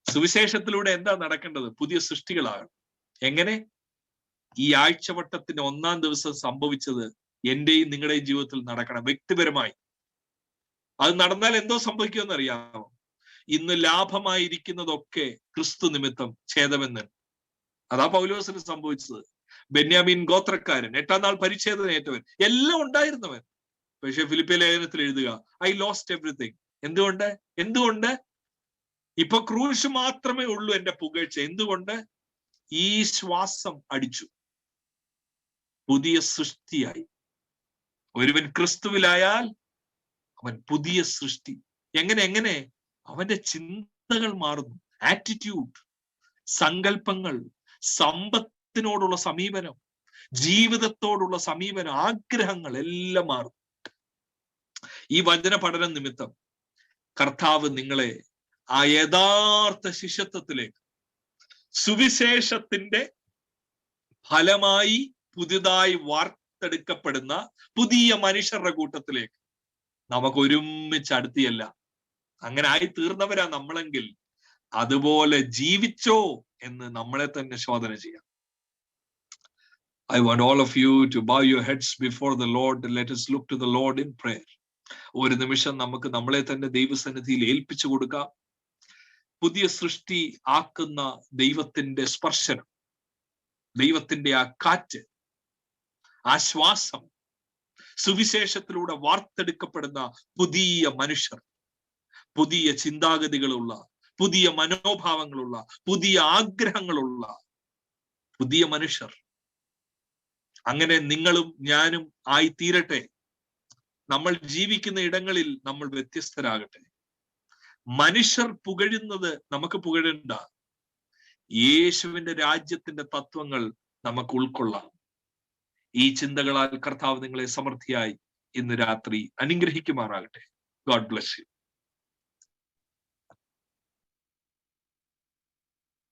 സുവിശേഷത്തിലൂടെ എന്താ നടക്കേണ്ടത്? പുതിയ സൃഷ്ടികളാകണം. എങ്ങനെ? ഈ ആഴ്ചവട്ടത്തിന് 1-ാം ദിവസം സംഭവിച്ചത് എന്റെയും നിങ്ങളുടെയും ജീവിതത്തിൽ നടക്കണം, വ്യക്തിപരമായി. അത് നടന്നാൽ എന്തോ സംഭവിക്കുമെന്ന് അറിയാമോ? ഇന്ന് ലാഭമായിരിക്കുന്നതൊക്കെ ക്രിസ്തു നിമിത്തം ഛേദമെന്ന്. അതാ പൗലോസിന് സംഭവിച്ചത്. ബെന്യാമീൻ ഗോത്രക്കാരൻ, 8-ാം നാൾ പരിച്ഛേദനയേറ്റവൻ, എല്ലാം ഉണ്ടായിരുന്നവൻ. പക്ഷെ ഫിലിപ്പിയ ലേഖനത്തിൽ എഴുതുക, ഐ ലോസ്റ്റ് എവറിത്തിങ്. എന്തുകൊണ്ട്? ഇപ്പൊ ക്രൂശ് മാത്രമേ ഉള്ളൂ എന്റെ പുകഴ്ച. എന്തുകൊണ്ട്? ഈ ശ്വാസം അടിച്ചു, പുതിയ സൃഷ്ടിയായി. ഒരുവൻ ക്രിസ്തുവിലായാൽ അവൻ പുതിയ സൃഷ്ടി. എങ്ങനെ? അവന്റെ ചിന്തകൾ മാറുന്നു, ആറ്റിറ്റ്യൂഡ്, സങ്കല്പങ്ങൾ, സമ്പത്തിനോടുള്ള സമീപനം, ജീവിതത്തോടുള്ള സമീപനം, ആഗ്രഹങ്ങൾ എല്ലാം മാറും. ഈ വചന പഠനം നിമിത്തം കർത്താവ് നിങ്ങളെ ആ യഥാർത്ഥ ശിഷ്യത്വത്തിലേക്ക്, സുവിശേഷത്തിന്റെ ഫലമായി പുതിയതായി വാർത്തെടുക്കപ്പെടുന്ന പുതിയ മനുഷ്യരുടെ കൂട്ടത്തിലേക്ക് നമുക്ക് ഒരുമിച്ച് അടുത്തിയല്ല. അങ്ങനെ ആയി തീർന്നവരാ നമ്മളെങ്കിൽ അതുപോലെ ജീവിച്ചോ എന്ന് നമ്മളെ തന്നെ ശോധന ചെയ്യാം. I want all of you to bow your heads before the Lord. Let us look to the Lord in prayer. ഒരു നിമിഷം നമുക്ക് നമ്മളെ തന്നെ ദൈവസന്നിധിയിൽ ഏൽപ്പിച്ചു കൊടുക്കാം. പുതിയ സൃഷ്ടി ആക്കുന്ന ദൈവത്തിന്റെ സ്പർശനം, ദൈവത്തിന്റെ ആ കാറ്റ്, ആ ശ്വാസം, സുവിശേഷത്തിലൂടെ വാർത്തെടുക്കപ്പെടുന്ന പുതിയ മനുഷ്യർ, പുതിയ ചിന്താഗതികളുള്ള, പുതിയ മനോഭാവങ്ങളുള്ള, പുതിയ ആഗ്രഹങ്ങളുള്ള പുതിയ മനുഷ്യർ. അങ്ങനെ നിങ്ങളും ഞാനും ആയി തീരട്ടെ. നമ്മൾ ജീവിക്കുന്ന ഇടങ്ങളിൽ നമ്മൾ വ്യത്യസ്തരാകട്ടെ. മനുഷ്യർ പുകഴുന്നത് നമുക്ക് പുകഴണ്ട. യേശുവിന്റെ രാജ്യത്തിന്റെ തത്വങ്ങൾ നമുക്ക് ഉൾക്കൊള്ളാം. ഈ ചിന്തകളാൽ കർത്താവ് നിങ്ങളെ സമൃദ്ധിയായി ഇന്ന് രാത്രി അനുഗ്രഹിക്കുമാറാകട്ടെ. God bless you.